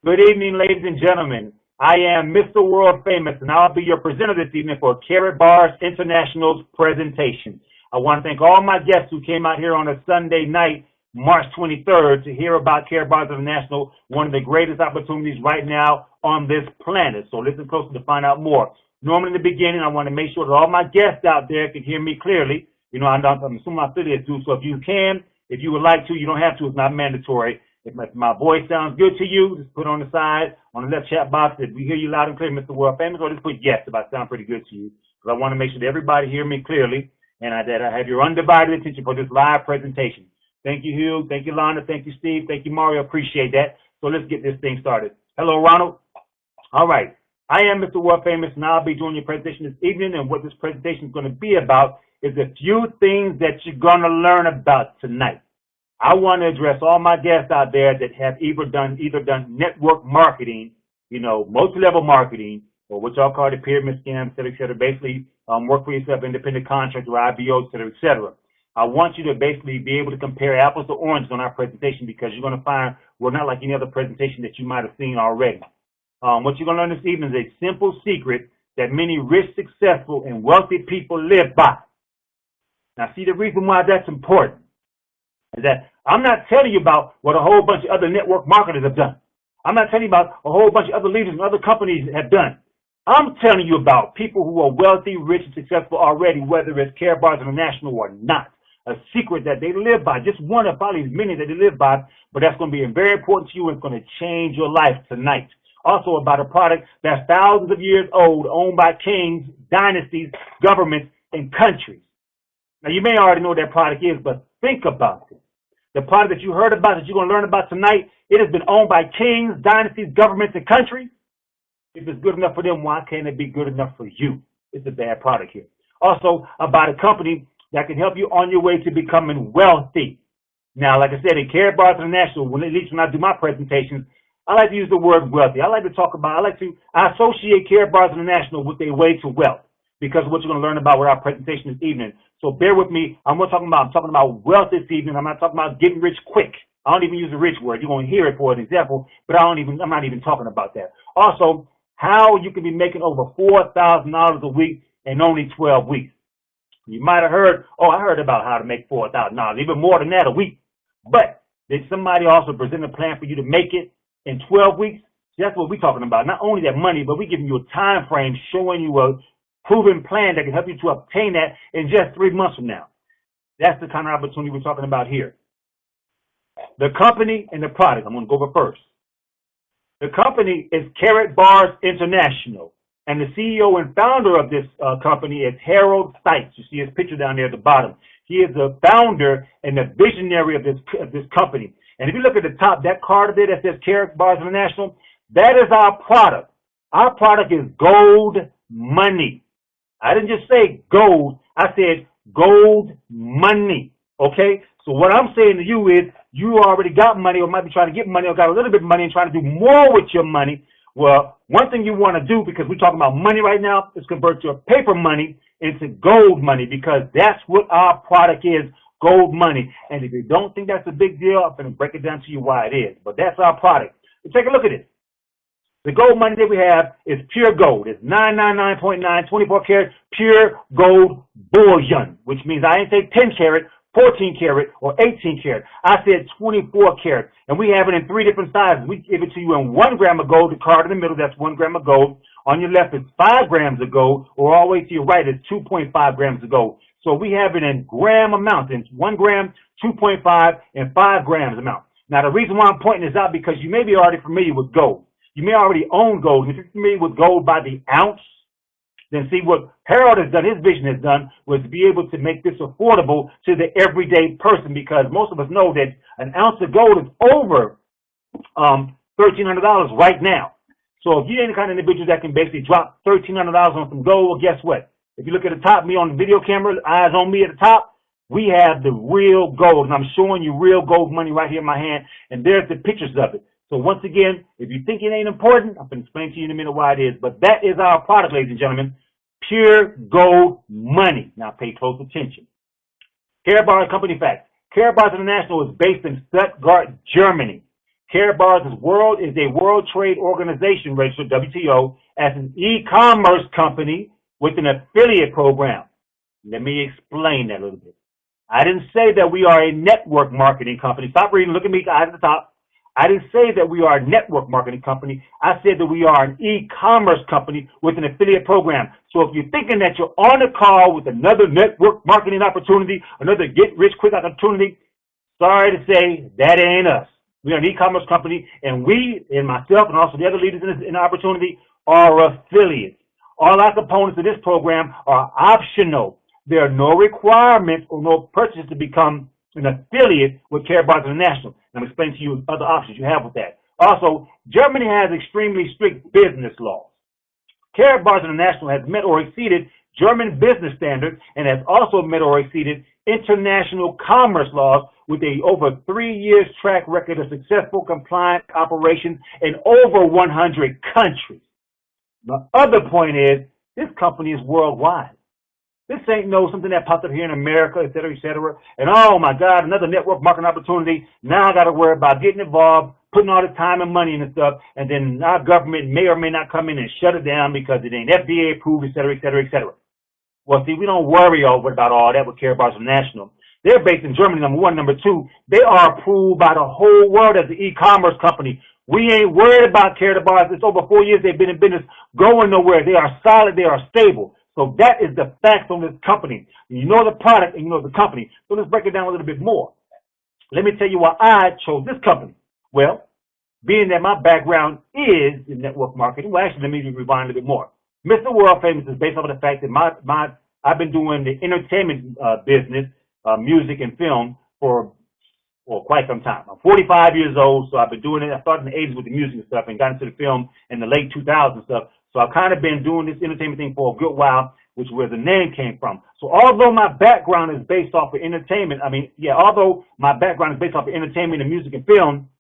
Good evening, ladies and gentlemen. I am Mr. World Famous, and I'll be your presenter this evening for Karatbars International's presentation. I want to thank all my guests who came out here on a Sunday night, March 23rd, to hear about Karatbars International, one of the greatest opportunities right now on this planet. So listen closely to find out more. Normally in the beginning, I want to make sure that all my guests out there can hear me clearly. You know, I'm assuming my affiliates do, so if you can, if you would like to, you don't have to, it's not mandatory. If my voice sounds good to you, just put on the side, on the left chat box, if we hear you loud and clear, Mr. World Famous, or just put yes if I sound pretty good to you. Because I want to make sure that everybody hear me clearly and that I have your undivided attention for this live presentation. Thank you, Hugh. Thank you, Lana. Thank you, Steve. Thank you, Mario. Appreciate that. So let's get this thing started. Hello, Ronald. All right. I am Mr. World Famous, and I'll be doing your presentation this evening. And what this presentation is going to be about is a few things that you're going to learn about tonight. I want to address all my guests out there that have either done network marketing, you know, multi-level marketing, or what y'all call the pyramid scam, et cetera, basically work for yourself, independent contractor, IBO, et cetera. I want you to basically be able to compare apples to oranges on our presentation, because you're going to find we're not like any other presentation that you might have seen already. What you're going to learn this evening is a simple secret that many rich, successful, and wealthy people live by. Now, see, the reason why that's important is that I'm not telling you about what a whole bunch of other network marketers have done. I'm not telling you about a whole bunch of other leaders and other companies have done. I'm telling you about people who are wealthy, rich, and successful already, whether it's Karatbars International or not. A secret that they live by, just one of probably many that they live by, but that's going to be very important to you, and it's going to change your life tonight. Also about a product that's thousands of years old, owned by kings, dynasties, governments, and countries. Now, you may already know what that product is, but think about it. The product that you heard about, that you're going to learn about tonight, it has been owned by kings, dynasties, governments, and countries. If it's good enough for them, why can't it be good enough for you? It's a bad product here. Also, about a company that can help you on your way to becoming wealthy. Now, like I said, in Karatbars International, at least when I do my presentations, I like to use the word wealthy. I associate Karatbars International with a way to wealth, because of what you're going to learn about with our presentation this evening. So bear with me. I'm talking about wealth this evening. I'm not talking about getting rich quick. I don't even use the rich word. You're going to hear it for an example, but I'm not even talking about that. Also, how you can be making over $4,000 a week in only 12 weeks. You might have heard, oh, I heard about how to make $4,000, even more than that a week. But did somebody also present a plan for you to make it in 12 weeks? See, that's what we're talking about. Not only that money, but we're giving you a time frame, showing you a proven plan that can help you to obtain that in just 3 months from now. That's the kind of opportunity we're talking about here. The company and the product. I'm going to go over first. The company is Karatbars International, and the CEO and founder of this company is Harold Stites. You see his picture down there at the bottom. He is the founder and the visionary of this company. And if you look at the top, that card there that says Karatbars International, that is our product. Our product is gold money. I didn't just say gold. I said gold money. Okay? So what I'm saying to you is, you already got money, or might be trying to get money, or got a little bit of money and trying to do more with your money. Well, one thing you want to do, because we're talking about money right now, is convert your paper money into gold money, because that's what our product is, gold money. And if you don't think that's a big deal, I'm going to break it down to you why it is. But that's our product. So take a look at it. The gold money that we have is pure gold. It's 999.9, 24 karat, pure gold bullion, which means I didn't say 10 karat, 14 karat, or 18 karat. I said 24 karat. And we have it in 3 different sizes. We give it to you in 1 gram of gold. The card in the middle, that's 1 gram of gold. On your left, it's 5 grams of gold, or all the way to your right, it's 2.5 grams of gold. So we have it in gram amounts, in 1 gram, 2.5, and 5 grams amount. Now, the reason why I'm pointing this out, because you may be already familiar with gold. You may already own gold. If you're familiar with gold by the ounce, then see what Harold has done, his vision has done, was to be able to make this affordable to the everyday person, because most of us know that an ounce of gold is over $1,300 right now. So if you're any kind of individual that can basically drop $1,300 on some gold, well, guess what? If you look at the top, me on the video camera, eyes on me at the top, we have the real gold, and I'm showing you real gold money right here in my hand, and there's the pictures of it. So once again, if you think it ain't important, I'm going to explain to you in a minute why it is. But that is our product, ladies and gentlemen. Pure gold money. Now pay close attention. Karatbars company facts. Karatbars International is based in Stuttgart, Germany. Karatbars is a World Trade Organization registered, WTO, as an e-commerce company with an affiliate program. Let me explain that a little bit. I didn't say that we are a network marketing company. Stop reading, look at me, eyes at the top. I didn't say that we are a network marketing company. I said that we are an e-commerce company with an affiliate program. So if you're thinking that you're on a call with another network marketing opportunity, another get-rich-quick opportunity, sorry to say, that ain't us. We are an e-commerce company, and we, and myself, and also the other leaders in the opportunity, are affiliates. All our components of this program are optional. There are no requirements or no purchases to become an affiliate with Karatbars International. And I'm explaining to you other options you have with that. Also, Germany has extremely strict business laws. Karatbars International has met or exceeded German business standards and has also met or exceeded international commerce laws with a over 3 years track record of successful compliant operations in over 100 countries. The other point is, this company is worldwide. This ain't something that popped up here in America, et cetera, and oh my God, another network marketing opportunity. Now I got to worry about getting involved, putting all this time and money into stuff, and then our government may or may not come in and shut it down because it ain't FDA approved, et cetera, et cetera, et cetera. Well, see, we don't worry about all that with Karatbars International. They're based in Germany, number one. Number two, they are approved by the whole world as an e-commerce company. We ain't worried about Karatbars. It's over 4 years they've been in business, going nowhere. They are solid. They are stable. So that is the facts on this company. You know the product and you know the company. So let's break it down a little bit more. Let me tell you why I chose this company. Well, being that my background is in network marketing, well, actually, let me rewind a little bit more. Mr. World Famous is based off of the fact that I've been doing the entertainment business, music and film for quite some time. I'm 45 years old, so I've been doing it. I started in the 80s with the music and stuff and got into the film in the late 2000s and stuff. So I've kind of been doing this entertainment thing for a good while, which is where the name came from. So although my background is based off of entertainment, although my background is based off of entertainment and music and film,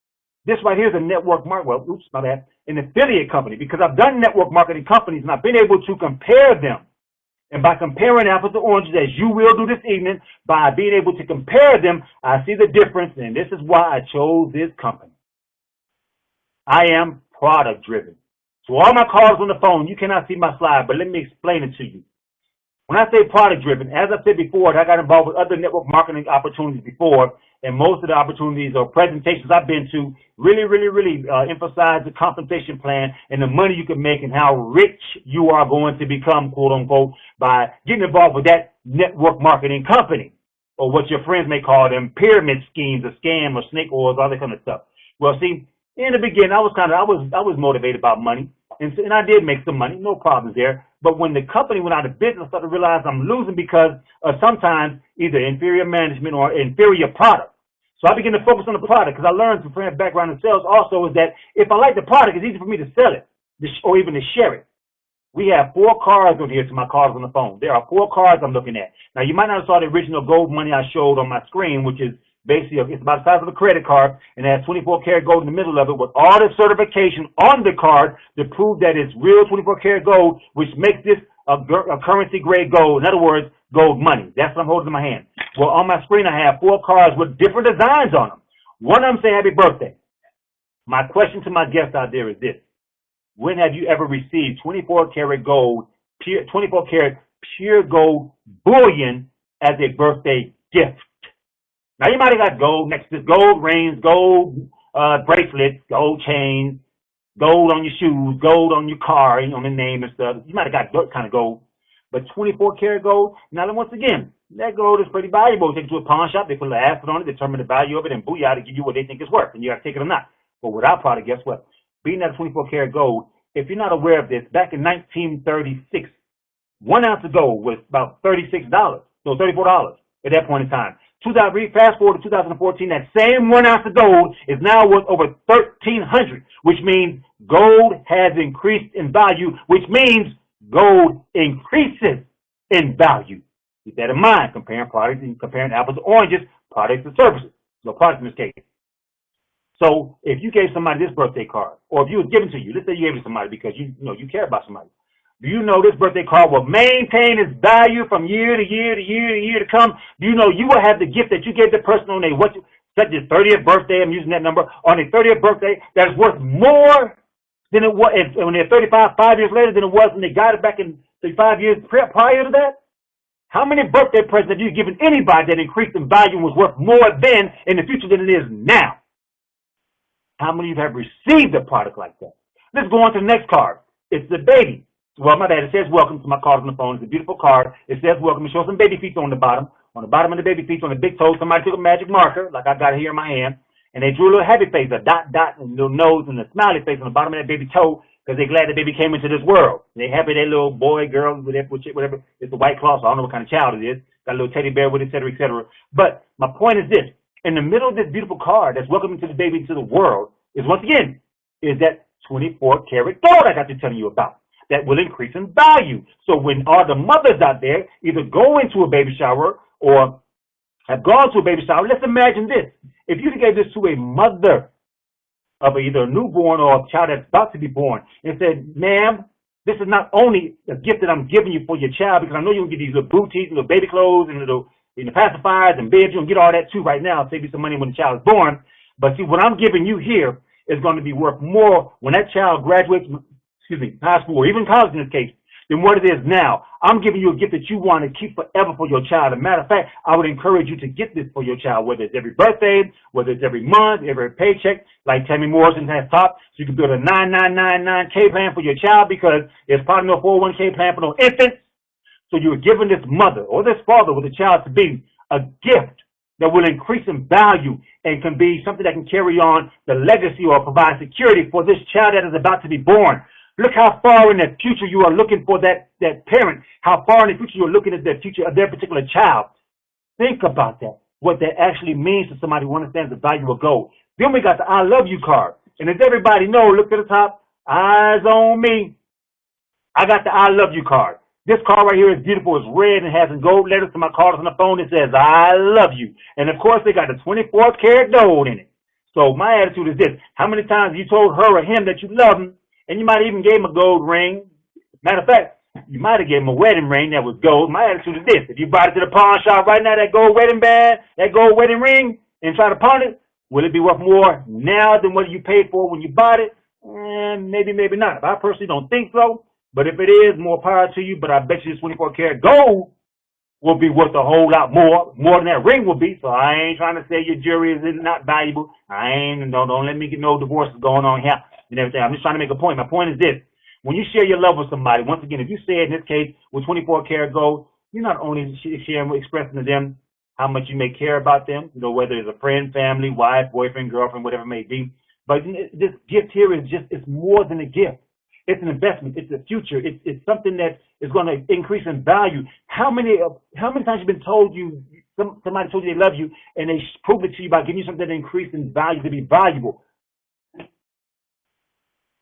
this right here is a network an affiliate company, because I've done network marketing companies and I've been able to compare them. And by comparing apples to oranges, as you will do this evening, by being able to compare them, I see the difference, and this is why I chose this company. I am product driven. So all my callers on the phone, you cannot see my slide, but let me explain it to you. When I say product driven, as I said before, I got involved with other network marketing opportunities before, and most of the opportunities or presentations I've been to really emphasize the compensation plan and the money you can make and how rich you are going to become, quote unquote, by getting involved with that network marketing company, or what your friends may call them pyramid schemes, or scam, or snake oils, all that kind of stuff. Well, see, in the beginning, I was motivated about money, and I did make some money, no problems there. But when the company went out of business, I started to realize I'm losing because of sometimes either inferior management or inferior product. So I began to focus on the product, because I learned from my background in sales also is that if I like the product, it's easy for me to sell it or even to share it. We have 4 cards on here to my callers on the phone. There are 4 cards I'm looking at. Now, you might not have saw the original gold money I showed on my screen, which is basically, it's about the size of a credit card, and it has 24 karat gold in the middle of it with all the certification on the card to prove that it's real 24 karat gold, which makes this a currency grade gold. In other words, gold money. That's what I'm holding in my hand. Well, on my screen, I have 4 cards with different designs on them. One of them say happy birthday. My question to my guests out there is this: when have you ever received 24 karat gold, 24 karat pure gold bullion as a birthday gift? Now, you might have got gold next to this, gold rings, gold bracelets, gold chains, gold on your shoes, gold on your car, on the name and stuff. You might have got that kind of gold. But 24 karat gold, now once again, that gold is pretty valuable. You take it to a pawn shop, they put a little acid on it, determine the value of it, and booyah, to give you what they think it's worth. And you got to take it or not. But with our product, guess what? Being that 24 karat gold, if you're not aware of this, back in 1936, 1 ounce of gold was about $36, so $34 at that point in time. Fast forward to 2014, that same 1 ounce of gold is now worth over $1,300, which means gold has increased in value, which means gold increases in value. Keep that in mind, comparing products and comparing apples to oranges, products and services. No products in this case. So if you gave somebody this birthday card, or if you was given to you, let's say you gave it to somebody because you care about somebody. Do you know this birthday card will maintain its value from year to year to year to year to come? Do you know you will have the gift that you gave the person on their such as 30th birthday, I'm using that number, on their 30th birthday, that is worth more than it was when they're 35, 5 years later, than it was when they got it back in 35 years prior to that? How many birthday presents have you given anybody that increased in value and was worth more then in the future than it is now? How many of you have received a product like that? Let's go on to the next card. It's the baby. Well, my bad. It says welcome to my card on the phone. It's a beautiful card. It says welcome. It shows some baby feet on the bottom. On the bottom of the baby feet, on the big toe, somebody took a magic marker, like I got it here in my hand, and they drew a little happy face, a dot, and a little nose, and a smiley face on the bottom of that baby toe, because they're glad the baby came into this world. They're happy that little boy, girl, whatever. It's a white claw, so I don't know what kind of child it is. Got a little teddy bear with it, et cetera, et cetera. But my point is this. In the middle of this beautiful card that's welcoming to the baby into the world is, once again, is that 24-karat gold I got to telling you about that will increase in value. So when all the mothers out there either go into a baby shower or have gone to a baby shower, let's imagine this. If you gave this to a mother of either a newborn or a child that's about to be born and said, ma'am, this is not only a gift that I'm giving you for your child, because I know you'll get these little booties, little baby clothes, and little pacifiers and bibs. You'll get all that too right now, save you some money when the child is born. But see, what I'm giving you here is going to be worth more when that child graduates, high school or even college in this case, than what it is now. I'm giving you a gift that you want to keep forever for your child. As a matter of fact, I would encourage you to get this for your child, whether it's every birthday, whether it's every month, every paycheck, like Tammy Morrison has taught. So you can build a 9999K plan for your child, because there's probably no 401K plan for no infants. So you're giving this mother or this father with a child to be a gift that will increase in value and can be something that can carry on the legacy or provide security for this child that is about to be born. Look how far in the future you are looking for that parent, how far in the future you're looking at the future of their particular child. Think about that, what that actually means to somebody who understands the value of gold. Then we got the I love you card. And as everybody knows, look to the top, eyes on me. I got the I love you card. This card right here is beautiful. It's red and has in gold letters to my cards on the phone. It says, I love you. And of course, they got the 24-karat gold in it. So my attitude is this. How many times have you told her or him that you love them? And you might even gave him a gold ring. Matter of fact, you might have gave him a wedding ring that was gold. My attitude is this. If you brought it to the pawn shop right now, that gold wedding band, that gold wedding ring, and try to pawn it, will it be worth more now than what you paid for when you bought it? Maybe, maybe not. I personally don't think so. But if it is, more power to you. But I bet you this 24-karat gold will be worth a whole lot more than that ring will be. So I ain't trying to say your jewelry is not valuable. Don't let me get no divorces going on here and everything. I'm just trying to make a point. My point is this. When you share your love with somebody, once again, if you say in this case with 24-karat gold, you're not only sharing, expressing to them how much you may care about them, whether it's a friend, family, wife, boyfriend, girlfriend, whatever it may be. But this gift here is it's more than a gift. It's an investment. It's the future. It's something that is going to increase in value. How many times you've been told somebody told you they love you and they prove it to you by giving you something that increases in value to be valuable?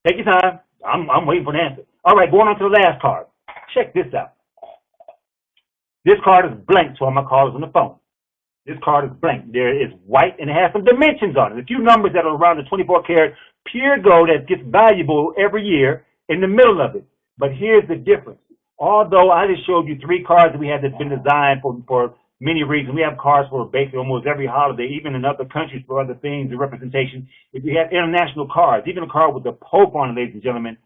Take your time. I'm waiting for the answer. All right, going on to the last card. Check this out. This card is blank to all my callers on the phone. This card is blank. There is white and it has some dimensions on it. A few numbers that are around the 24-karat pure gold that gets valuable every year in the middle of it. But here's the difference. Although I just showed you 3 cards that we have that's been designed for many reasons. We have cards for basically almost every holiday, even in other countries for other things and representation. If you have international cards, even a card with the Pope on it, ladies and gentlemen,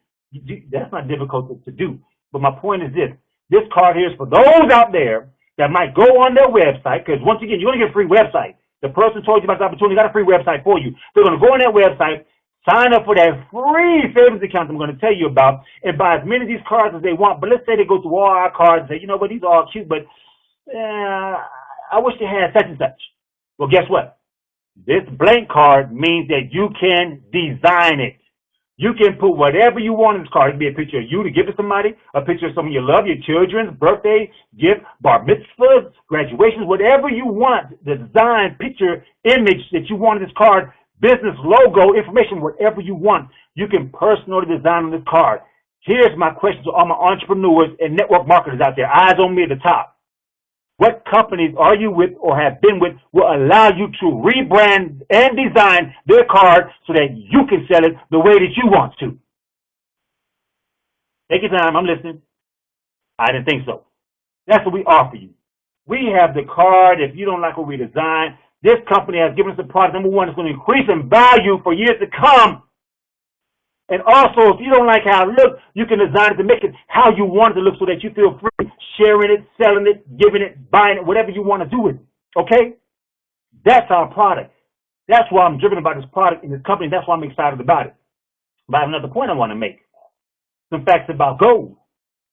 that's not difficult to do. But my point is this. This card here is for those out there that might go on their website, because once again, you're going to get a free website. The person told you about the opportunity, got a free website for you. They're going to go on that website, sign up for that free savings account I'm going to tell you about, and buy as many of these cards as they want. But let's say they go through all our cards and say, you know what, these are all cute, but I wish they had such and such. Well, guess what? This blank card means that you can design it. You can put whatever you want in this card. It can be a picture of you to give to somebody, a picture of someone you love, your children's birthday, gift, bar mitzvahs, graduations, whatever you want, the design, picture, image that you want in this card, business logo, information, whatever you want, you can personally design on this card. Here's my question to all my entrepreneurs and network marketers out there. Eyes on me at the top. What companies are you with or have been with will allow you to rebrand and design their card so that you can sell it the way that you want to? Take your time. I'm listening. I didn't think so. That's what we offer you. We have the card. If you don't like what we design, This company has given us a product, number one, that's going to increase in value for years to come. And also, if you don't like how it looks, you can design it to make it how you want it to look so that you feel free sharing it, selling it, giving it, buying it, whatever you want to do with it. Okay? That's our product. That's why I'm driven about this product and this company. That's why I'm excited about it. But I have another point I want to make. Some facts about gold.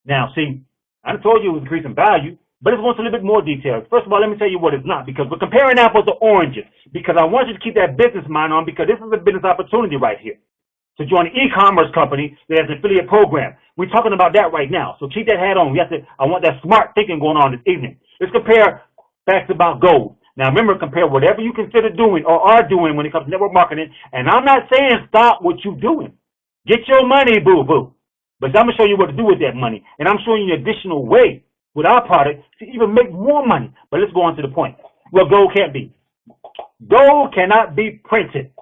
Now, see, I told you it was increasing value, but it's wants a little bit more detail. First of all, let me tell you what it's not, because we're comparing apples to oranges, because I want you to keep that business mind on, because this is a business opportunity right here. To join an e-commerce company that has an affiliate program. We're talking about that right now. So keep that hat on. I want that smart thinking going on this evening. Let's compare facts about gold. Now remember, compare whatever you consider doing or are doing when it comes to network marketing. And I'm not saying stop what you're doing. Get your money, boo-boo. But I'm going to show you what to do with that money. And I'm showing you an additional way with our product to even make more money. But let's go on to the point. Well, gold can't be. Gold cannot be printed.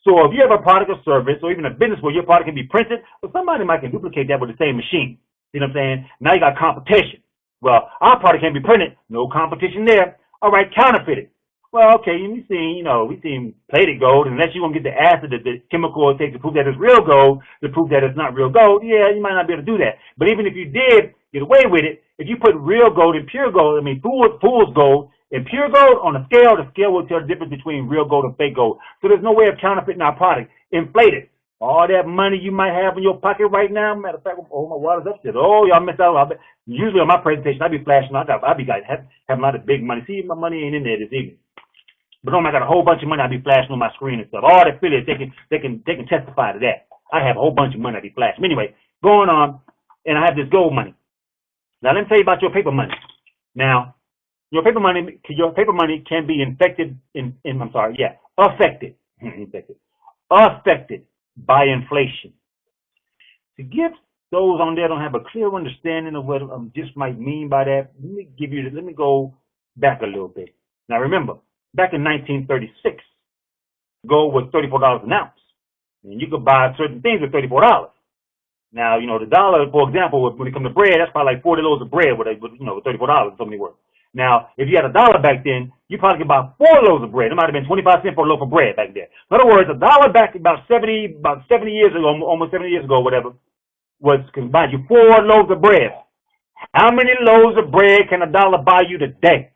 So if you have a product or service or even a business where your product can be printed, well, somebody might can duplicate that with the same machine. You know what I'm saying? Now you got competition. Well, our product can't be printed. No competition there. All right, counterfeited. Well, okay, we've seen plated gold, unless you're going to get the acid, the chemical it takes to prove that it's real gold, to prove that it's not real gold, yeah, you might not be able to do that. But even if you did get away with it, if you put real gold and pure gold, fool's gold, and pure gold on the scale will tell the difference between real gold and fake gold. So there's no way of counterfeiting our product. Inflated. All that money you might have in your pocket right now, matter of fact, oh, my water's upstairs. Oh, y'all missed out. Usually on my presentation, I be flashing. I be having a lot of big money. See, my money ain't in there this evening. But I got a whole bunch of money I be flashing on my screen and stuff. All the affiliates, they can testify to that. I have a whole bunch of money I be flashing. Anyway, going on, and I have this gold money. Now let me tell you about your paper money. Now, your paper money can be affected by inflation. To give those on there don't have a clear understanding of what this might mean by that, let me go back a little bit. Now remember, back in 1936, gold was $34 an ounce, and you could buy certain things with $34. Now, the dollar, for example, when it comes to bread, that's probably like 40 loaves of bread with $34, so many worth. Now, if you had a dollar back then, you probably could buy 4 loaves of bread. It might have been 25 cents for a loaf of bread back then. In other words, a dollar back about 70 years ago, almost 70 years ago, whatever, could buy you 4 loaves of bread. How many loaves of bread can a dollar buy you today?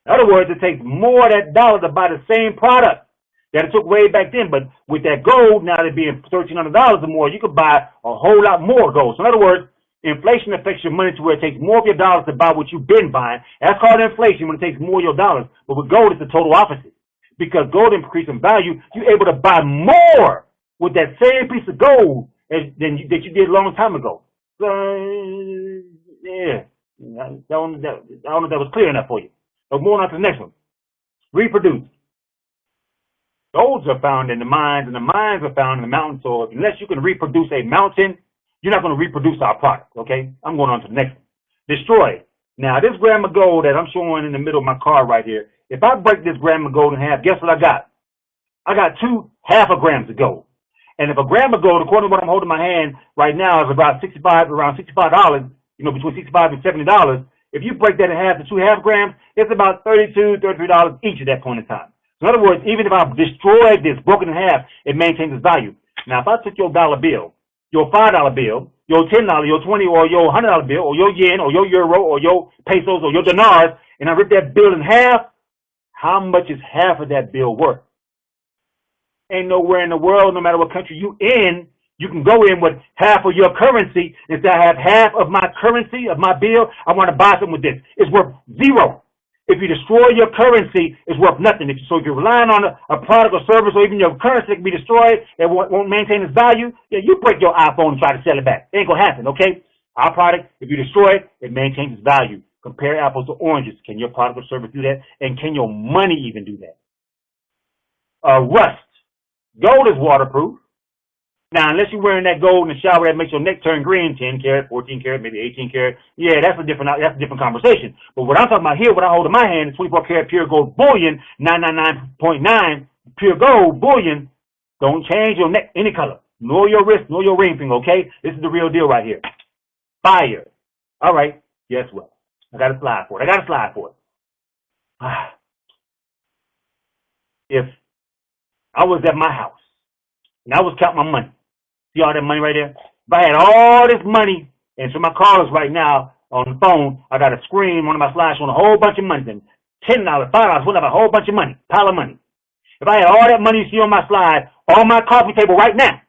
In other words, it takes more of that dollar to buy the same product that it took way back then. But with that gold, now it being $1,300 or more, you could buy a whole lot more gold. So in other words, inflation affects your money to where it takes more of your dollars to buy what you've been buying. That's called inflation when it takes more of your dollars. But with gold, it's the total opposite. Because gold increases in value, you're able to buy more with that same piece of gold that you did a long time ago. So, yeah, I don't know if that was clear enough for you. But moving on to the next one. Reproduce. Golds are found in the mines, and the mines are found in the mountains. So unless you can reproduce a mountain, you're not going to reproduce our product, okay? I'm going on to the next one. Destroy. Now, this gram of gold that I'm showing in the middle of my card right here, if I break this gram of gold in half, guess what I got? I got 2 half a grams of gold. And if a gram of gold, according to what I'm holding in my hand right now, is around $65, between $65 and $70, if you break that in half to 2 half grams, it's about $32, $33 each at that point in time. So in other words, even if I destroyed this, broken in half, it maintains its value. Now, if I took your dollar bill, your $5 bill, your $10, your $20, or your $100 bill, or your yen, or your euro, or your pesos, or your dinars, and I rip that bill in half, how much is half of that bill worth? Ain't nowhere in the world, no matter what country you in, you can go in with half of your currency. Instead, I have half of my currency, of my bill, I want to buy something with this. It's worth 0. If you destroy your currency, it's worth nothing. So if you're relying on a product or service, or even your currency can be destroyed, it won't maintain its value, yeah, you break your iPhone and try to sell it back. It ain't going to happen, okay? Our product, if you destroy it, it maintains its value. Compare apples to oranges. Can your product or service do that? And can your money even do that? Rust. Gold is waterproof. Now, unless you're wearing that gold in the shower that makes your neck turn green, 10 karat, 14 karat, maybe 18 karat, yeah, that's a different conversation. But what I'm talking about here, what I hold in my hand is 24 karat pure gold bullion, 999.9 pure gold bullion. Don't change your neck any color, nor your wrist, nor your ring finger, okay? This is the real deal right here. Fire. All right, guess what? I got a slide for it. if I was at my house and I was counting my money, see all that money right there? If I had all this money, and so my callers right now on the phone, I got a screen, one of my slides showing a whole bunch of money, and $10, $5, whatever, a whole bunch of money, pile of money. If I had all that money you see on my slide on my coffee table right now,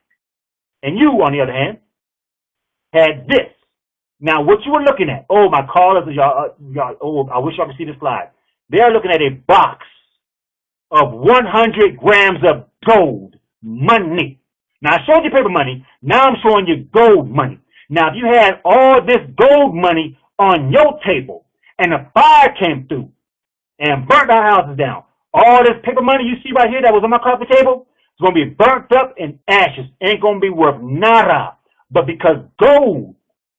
and you, on the other hand, had this. Now, what you were looking at, oh, my callers, oh, I wish y'all could see the slide. They're looking at a box of 100 grams of gold money. Now, I showed you paper money. Now I'm showing you gold money. Now, if you had all this gold money on your table and a fire came through and burnt our houses down, all this paper money you see right here that was on my coffee table is going to be burnt up in ashes. Ain't going to be worth nada. But because gold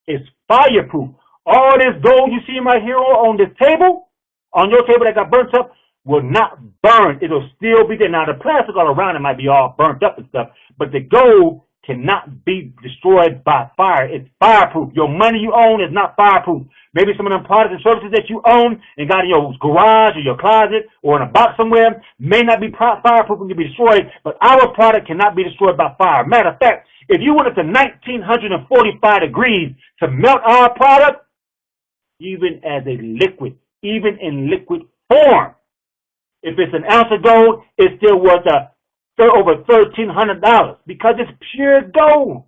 is fireproof, all this gold you see right here on this table, on your table that got burnt up, will not burn. It'll still be there. Now, the plastic all around it might be all burnt up and stuff, but the gold cannot be destroyed by fire. It's fireproof. Your money you own is not fireproof. Maybe some of them products and services that you own and got in your garage or your closet or in a box somewhere may not be fireproof and can be destroyed, but our product cannot be destroyed by fire. Matter of fact, if you went up to 1945 degrees to melt our product, even as a liquid, even in liquid form, if it's an ounce of gold, it's still worth over $1,300 because it's pure gold.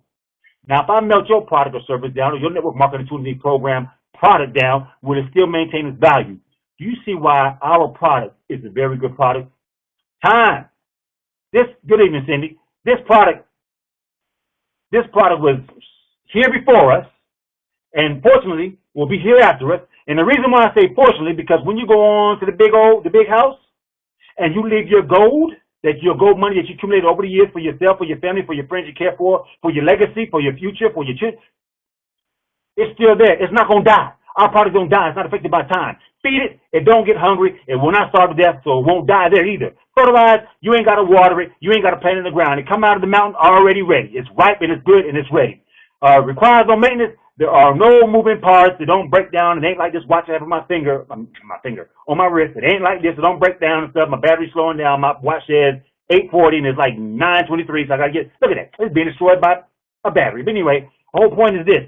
Now, if I melt your product or service down, or your network marketing opportunity program product down, will it still maintain its value? Do you see why our product is a very good product? Time. Good evening, Cindy. This product was here before us, and fortunately will be here after us. And the reason why I say fortunately, because when you go on to the big house, and you leave your gold, your gold money that you accumulated over the years for yourself, for your family, for your friends you care for your legacy, for your future, for your children, it's still there. It's not going to die. Our product don't die. It's not affected by time. Feed it. It don't get hungry. It will not starve to death, so it won't die there either. Fertilize. You ain't got to water it. You ain't got to plant it in the ground. It come out of the mountain already ready. It's ripe and it's good and it's ready. Requires no maintenance. There are no moving parts. They don't break down. It ain't like this watch I have on my finger, on my wrist. It ain't like this. It don't break down and stuff. My battery's slowing down. My watch says 840 and it's like 923. So I got to look at that. It's being destroyed by a battery. But anyway, the whole point is this.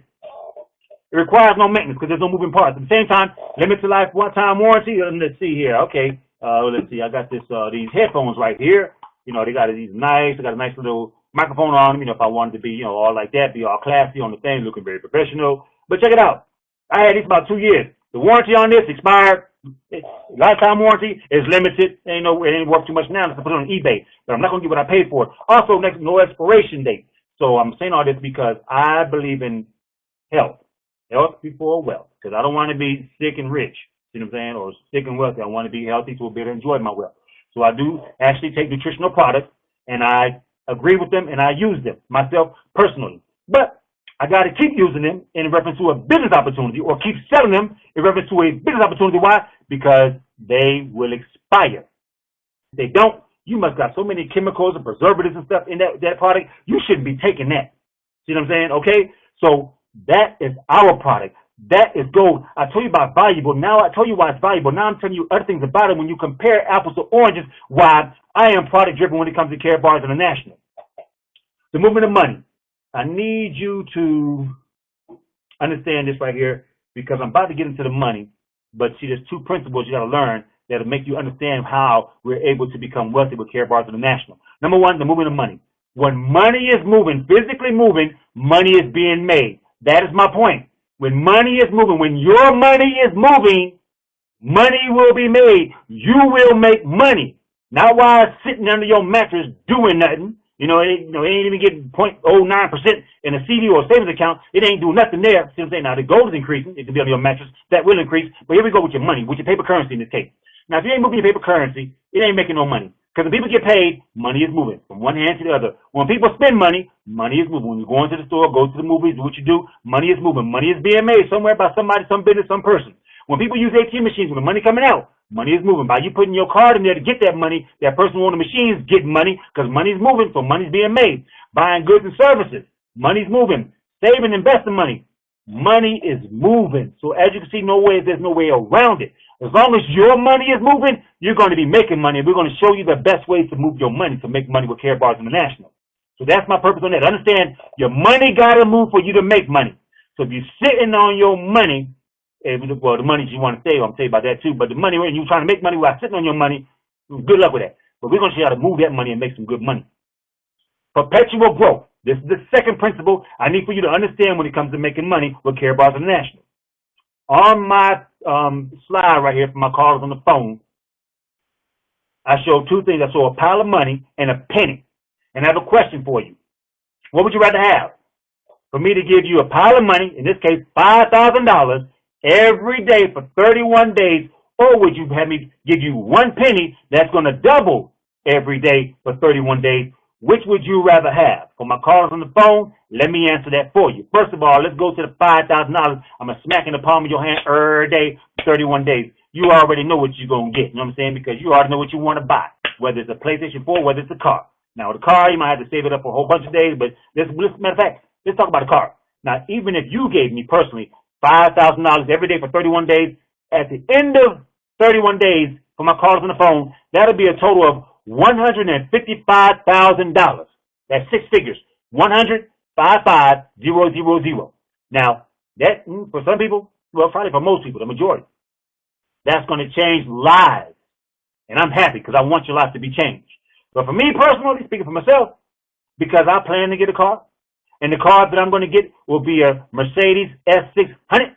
It requires no maintenance because there's no moving parts. At the same time, limited life, one-time warranty. Let's see here. Okay. Let's see. I got these headphones right here. You know, they got these nice. They got a nice little microphone on them, if I wanted to be, all like that, be all classy on the thing, looking very professional. But check it out. I had these about 2 years. The warranty on this expired. Lifetime warranty is limited. It ain't worth too much now to put it on eBay. But I'm not going to get what I paid for it. Also, no expiration date. So I'm saying all this because I believe in health. Health before wealth. Because I don't want to be sick and rich. You know what I'm saying? Or sick and wealthy. I want to be healthy to be able to enjoy my wealth. So I do actually take nutritional products and I agree with them, and I use them myself personally. But I got to keep using them in reference to a business opportunity or keep selling them in reference to a business opportunity. Why? Because they will expire. If they don't, you must got so many chemicals and preservatives and stuff in that product, you shouldn't be taking that. See what I'm saying? Okay? So that is our product. That is gold. I told you about valuable. Now I told you why it's valuable. Now I'm telling you other things about it. When you compare apples to oranges, why I am product driven when it comes to Karatbars International. The movement of money. I need you to understand this right here because I'm about to get into the money. But see, there's two principles you got to learn that'll make you understand how we're able to become wealthy with Karatbars International. Number one, the movement of money. When money is moving, physically moving, money is being made. That is my point. When money is moving, when your money is moving, money will be made. You will make money. Not while it's sitting under your mattress doing nothing. It ain't even getting 0.09% in a CD or a savings account. It ain't doing nothing there. See what I'm saying? Now, the gold is increasing. It can be on your mattress. That will increase. But here we go with your money, with your paper currency in this case. Now, if you ain't moving your paper currency, it ain't making no money. Because when people get paid, money is moving from one hand to the other. When people spend money, money is moving. When you go into the store, go to the movies, do what you do, money is moving. Money is being made somewhere by somebody, some business, some person. When people use ATM machines, when the money coming out, money is moving. By you putting your card in there to get that money, that person on the machine is getting money because money is moving, so money is being made. Buying goods and services, money is moving. Saving, investing money, money is moving. So as you can see, there's no way around it. As long as your money is moving, you're going to be making money. And we're going to show you the best ways to move your money to make money with Karatbars International. So that's my purpose on that. Understand, your money got to move for you to make money. So if you're sitting on your money, well, the money you want to save, I'm going to tell you about that too. But the money, when you're trying to make money while sitting on your money, good luck with that. But we're going to show you how to move that money and make some good money. Perpetual growth. This is the second principle I need for you to understand when it comes to making money with Karatbars International. On my slide right here for my callers on the phone, I show two things. I show a pile of money and a penny. And I have a question for you. What would you rather have? For me to give you a pile of money, in this case $5,000, every day for 31 days, or would you have me give you one penny that's going to double every day for 31 days? Which would you rather have? For my callers on the phone, let me answer that for you. First of all, let's go to the $5,000. I'm going to smack in the palm of your hand every day for 31 days. You already know what you're going to get, you know what I'm saying? Because you already know what you want to buy, whether it's a PlayStation 4, whether it's a car. Now, the car, you might have to save it up for a whole bunch of days, but matter of fact, let's talk about the car. Now, even if you gave me personally $5,000 every day for 31 days, at the end of 31 days for my callers on the phone, that'll be a total of $155,000. That's six figures. 155,000. Now, that for some people, well, probably for most people, the majority, that's going to change lives. And I'm happy because I want your life to be changed. But for me personally, speaking for myself, because I plan to get a car, and the car that I'm going to get will be a Mercedes S600,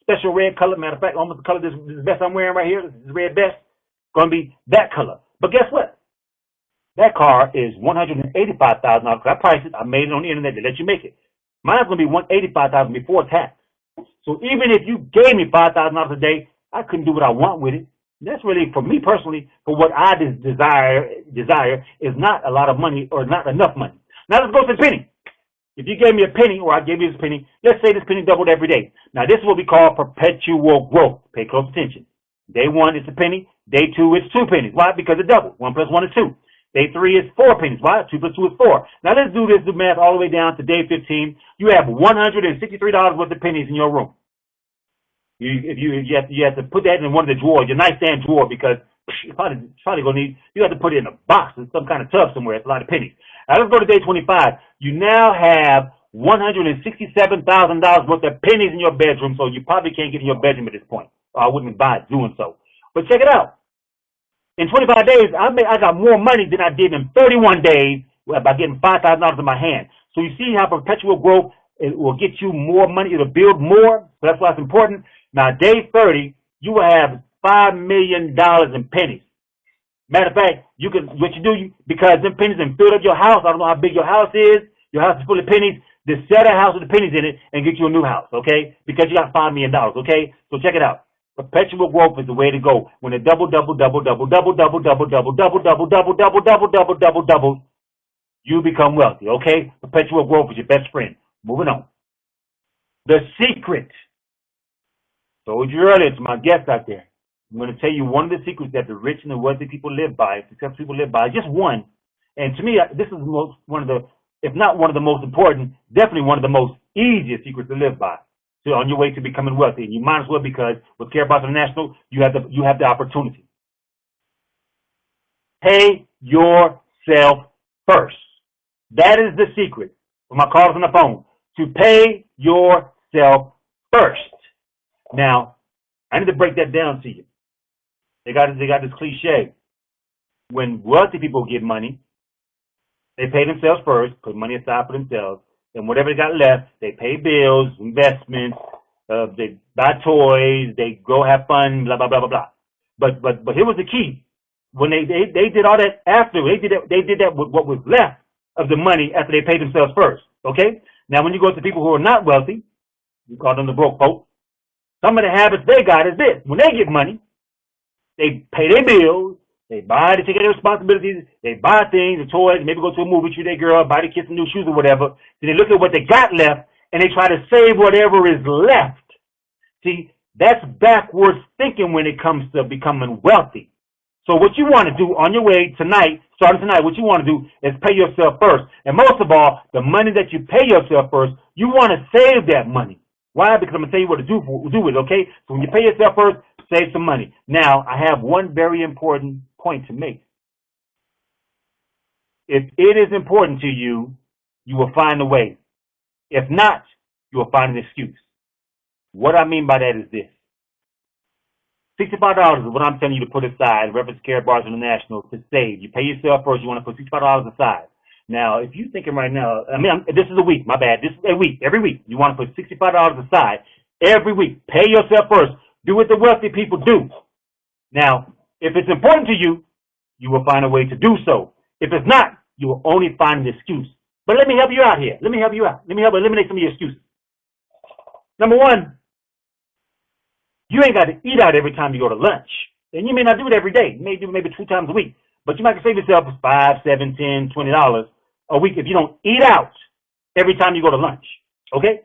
special red color. Matter of fact, almost the color this vest I'm wearing right here, this is red vest, going to be that color. But guess what? That car is $185,000 because I priced it. I made it on the internet to let you make it. Mine's going to be $185,000 before tax. So even if you gave me $5,000 a day, I couldn't do what I want with it. That's really, for me personally, for what I desire is not a lot of money or not enough money. Now let's go to the penny. If you gave me a penny or I gave you this penny, let's say this penny doubled every day. Now this is what we call perpetual growth. Pay close attention. Day one, it's a penny. Day two, it's 2 pennies. Why? Because it doubled. 1 plus 1 is 2. Day 3 is 4 pennies. Why? 2 plus 2 is 4. Now let's do this math all the way down to day 15. You have $163 worth of pennies in your room. You have to put that in one of the drawers, your nightstand drawer, because you're probably going to need, you have to put it in a box in some kind of tub somewhere. It's a lot of pennies. Now let's go to day 25. You now have $167,000 worth of pennies in your bedroom, so you probably can't get in your bedroom at this point. I wouldn't advise doing so. But check it out. In 25 days, I got more money than I did in 31 days by getting $5,000 in my hand. So you see how perpetual growth, it will get you more money. It'll build more. So that's why it's important. Now, day 30, you will have $5 million in pennies. Matter of fact, because them pennies have filled up your house. I don't know how big your house is. Your house is full of pennies. Just sell that house with the pennies in it and get you a new house, okay? Because you got $5 million, okay? So check it out. Perpetual growth is the way to go. When it double, you become wealthy, okay? Perpetual growth is your best friend. Moving on. The secret. Told you earlier, it's my guest out there. I'm going to tell you one of the secrets that the rich and the wealthy people live by, successful people live by, just one. And to me, this is one of the, if not one of the most important, definitely one of the most easiest secrets to live by. So on your way to becoming wealthy, and you might as well, because with Karatbars International, you have the opportunity. Pay yourself first. That is the secret for my callers on the phone. To pay yourself first. Now, I need to break that down to you. They got this cliche. When wealthy people get money, they pay themselves first, put money aside for themselves, and whatever they got left, they pay bills, investments, they buy toys, they go have fun, blah blah blah blah blah. But here was the key. When they did all that after, they did that with what was left of the money after they paid themselves first. Okay? Now when you go to people who are not wealthy, we call them the broke folk. Some of the habits they got is this. When they get money, they pay their bills, they take care of their responsibilities, they buy things, the toys, maybe go to a movie, treat their girl, buy the kids some new shoes or whatever. Then they look at what they got left, and they try to save whatever is left. See, that's backwards thinking when it comes to becoming wealthy. So what you want to do on your way tonight, starting tonight, what you want to do is pay yourself first. And most of all, the money that you pay yourself first, you want to save that money. Why? Because I'm going to tell you what to do with it, okay? So when you pay yourself first, Save some money. Now, I have one very important point to make. If it is important to you, you will find a way. If not, you will find an excuse. What I mean by that is this. $65 is what I'm telling you to put aside, reference Karatbars International, to save. You pay yourself first. You want to put $65 aside. Now, if you're thinking right now, this is a week, my bad. This is a week, every week. You want to put $65 aside every week. Pay yourself first. Do what the wealthy people do. Now, if it's important to you, you will find a way to do so. If it's not, you will only find an excuse. But let me help you out here. Let me help you out. Let me help eliminate some of your excuses. Number one, you ain't got to eat out every time you go to lunch. And you may not do it every day. You may do it maybe 2 times a week. But you might save yourself $5, $7, $10, $20 a week if you don't eat out every time you go to lunch. Okay?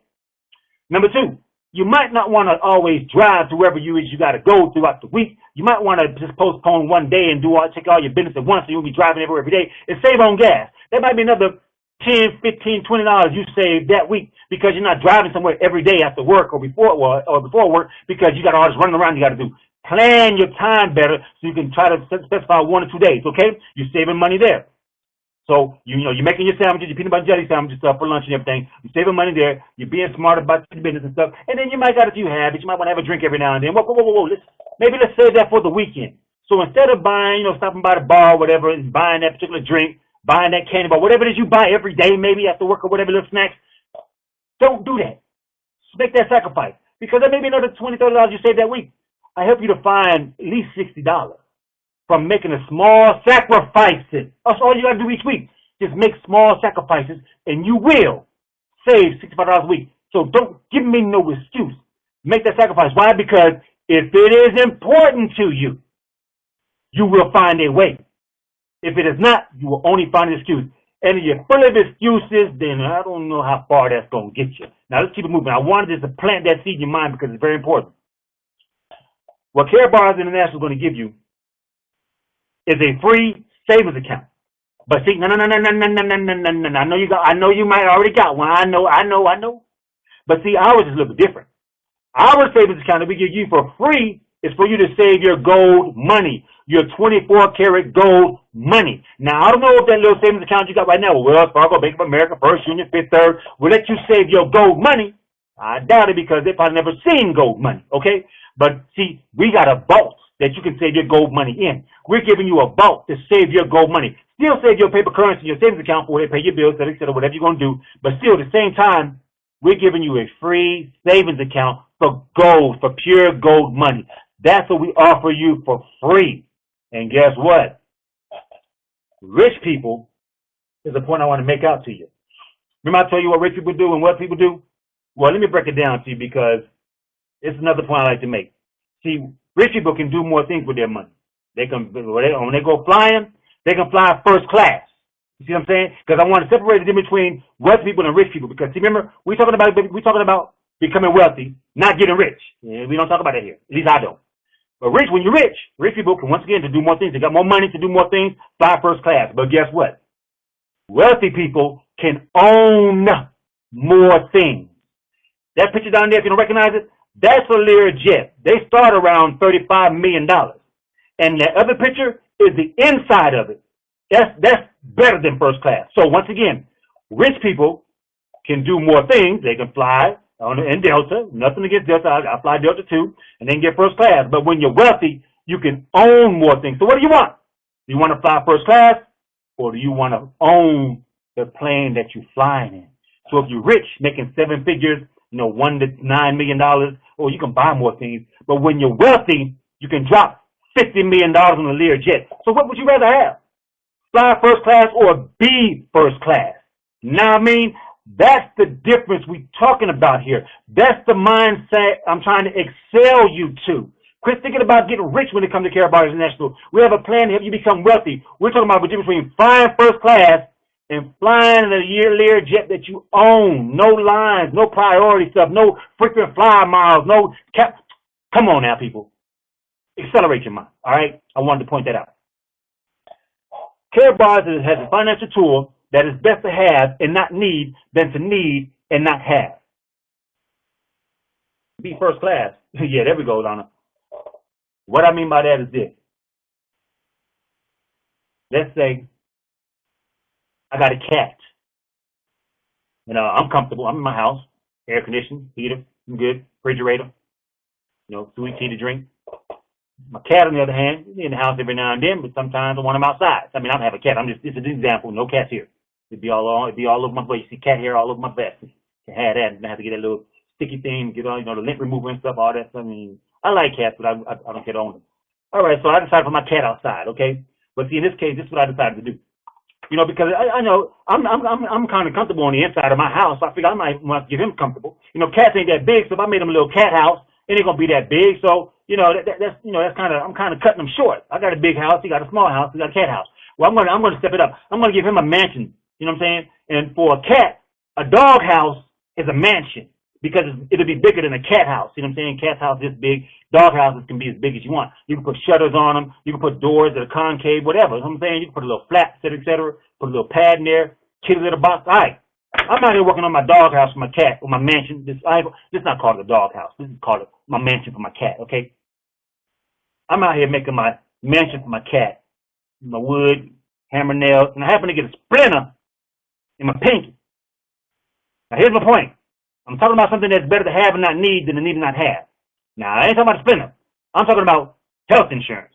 Number two, you might not want to always drive to wherever you got to go throughout the week. You might want to just postpone one day and check all your business at once so you'll be driving everywhere every day and save on gas. That might be another $10, $15, $20 you save that week because you're not driving somewhere every day after work or before work because you got all this running around you got to do. Plan your time better so you can try to specify 1 or 2 days, okay? You're saving money there. So, you're making your sandwiches, your peanut butter jelly sandwiches stuff for lunch and everything. You're saving money there. You're being smart about your business and stuff. And then you might got a few habits. You might want to have a drink every now and then. Whoa. Maybe let's save that for the weekend. So instead of buying, stopping by the bar or whatever and buying that particular drink, buying that candy bar, whatever it is you buy every day, maybe after work or whatever, little snacks, don't do that. Make that sacrifice. Because there may be another $20, $30 you save that week. I help you to find at least $60 from making a small sacrifices. That's all you got to do each week. Just make small sacrifices, and you will save $65 a week. So don't give me no excuse. Make that sacrifice. Why? Because if it is important to you, you will find a way. If it is not, you will only find an excuse. And if you're full of excuses, then I don't know how far that's going to get you. Now, let's keep it moving. I wanted just to plant that seed in your mind because it's very important. What Karatbars International is going to give you is a free savings account. But see, no. I know you might already got one. I know. But see, ours is a little bit different. Our savings account that we give you for free is for you to save your gold money, your 24-karat gold money. Now, I don't know if that little savings account you got right now, Wells Fargo, Bank of America, First Union, Fifth Third, will let you save your gold money. I doubt it because they've probably never seen gold money, okay? But see, we got a vault that you can save your gold money in. We're giving you a vault to save your gold money. Still save your paper currency, your savings account for it, pay your bills, etc., whatever you're going to do. But still, at the same time, we're giving you a free savings account for gold, for pure gold money. That's what we offer you for free. And guess what? Rich people is the point I want to make out to you. Remember I told you what rich people do and what people do? Well, let me break it down to you because it's another point I like to make. See, rich people can do more things with their money. They can, when they go flying, they can fly first class. You see what I'm saying? Because I want to separate the difference between wealthy people and rich people. Because see, remember, we're talking about becoming wealthy, not getting rich. Yeah, we don't talk about that here. At least I don't. But when you're rich people can once again to do more things. They got more money to do more things, fly first class. But guess what? Wealthy people can own more things. That picture down there, if you don't recognize it, that's a Learjet. They start around $35 million. And that other picture is the inside of it. That's better than first class. So once again, rich people can do more things. They can fly in Delta. Nothing against Delta. I fly Delta too. And then get first class. But when you're wealthy, you can own more things. So what do you want? Do you want to fly first class? Or do you want to own the plane that you're flying in? So if you're rich, making 7 figures, $1 to $9 million, or you can buy more things. But when you're wealthy, you can drop $50 million on a Learjet. So what would you rather have? Fly first class or be first class? Now, I mean, that's the difference we're talking about here. That's the mindset I'm trying to excel you to. Quit thinking about getting rich when it comes to Karatbars International. We have a plan to help you become wealthy. We're talking about the difference between flying first class and flying in a Learjet that you own. No lines, no priority stuff, no frequent flyer miles, no cap. Come on now, people. Accelerate your mind, all right? I wanted to point that out. Karatbars has a financial tool that is best to have and not need than to need and not have. Be first class. Yeah, there we go, Donna. What I mean by that is this. Let's say I got a cat. I'm comfortable. I'm in my house, air conditioning, heater, I'm good, refrigerator, sweet tea to drink. My cat, on the other hand, is in the house every now and then, but sometimes I want him outside. I mean, I don't have a cat. This is an example. No cats here. It'd be all over my place. You see cat hair all over my vest. You have that, and I have to get that little sticky thing, get all, the lint remover and stuff, all that stuff. I mean, I like cats, but I don't care to own them. All right, so I decided to put my cat outside, okay? But see, in this case, this is what I decided to do. Because I know I'm kind of comfortable on the inside of my house. So I figure I might want to get him comfortable. Cats ain't that big, so if I made him a little cat house, it ain't gonna be that big. So that's kind of I'm kind of cutting him short. I got a big house, he got a small house, he got a cat house. Well, I'm gonna step it up. I'm gonna give him a mansion. You know what I'm saying? And for a cat, a dog house is a mansion because it'll be bigger than a cat house. You know what I'm saying? Cat's house is big. Dog houses can be as big as you want. You can put shutters on them. You can put doors that are concave, whatever. You know what I'm saying? You can put a little flap, etc. Put a little pad in there. Kitty litter box. All right. I'm out here working on my dog house for my cat, or my mansion. This is not called a dog house. This is called my mansion for my cat, okay? I'm out here making my mansion for my cat. My wood, hammer, nails, and I happen to get a splinter in my pinky. Now, here's my point. I'm talking about something that's better to have and not need than to need and not have. Now, I ain't talking about a splinter. I'm talking about health insurance.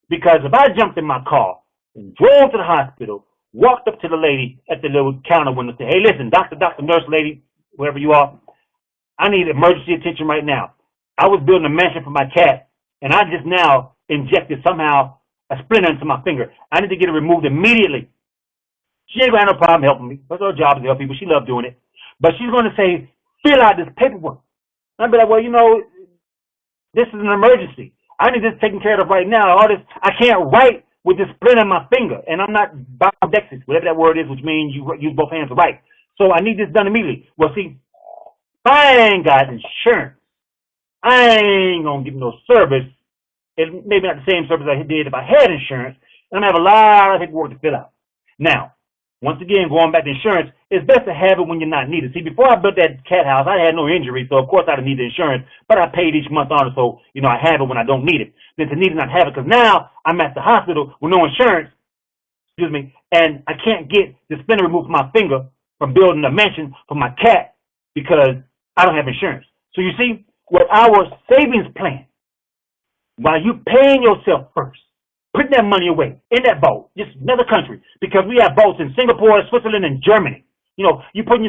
Because if I jumped in my car and drove to the hospital, walked up to the lady at the little counter window and said, hey, listen, doctor, nurse, lady, wherever you are, I need emergency attention right now. I was building a mansion for my cat, and I just now injected somehow a splinter into my finger. I need to get it removed immediately. She ain't got no problem helping me. That's her job is to help people. She loves doing it. But she's going to say, fill out this paperwork. I'll be like, well, this is an emergency. I need this taken care of right now. All this, I can't write with this splinter in my finger, and I'm not ambidextrous, whatever that word is, which means you use both hands to write. So I need this done immediately. Well, see, if I ain't got insurance, I ain't gonna give no service. It maybe not the same service I did if I had insurance, and I'm gonna have a lot of paperwork to fill out. Now, once again, going back to insurance, it's best to have it when you're not needed. See, before I built that cat house, I had no injury, so of course I didn't need the insurance, but I paid each month on it, so, I have it when I don't need it. Then to need it, not have it, because now I'm at the hospital with no insurance, and I can't get the splinter removed from my finger from building a mansion for my cat because I don't have insurance. So you see, with our savings plan, while you paying yourself first, putting that money away in that boat, just another country, because we have boats in Singapore, Switzerland, and Germany. You're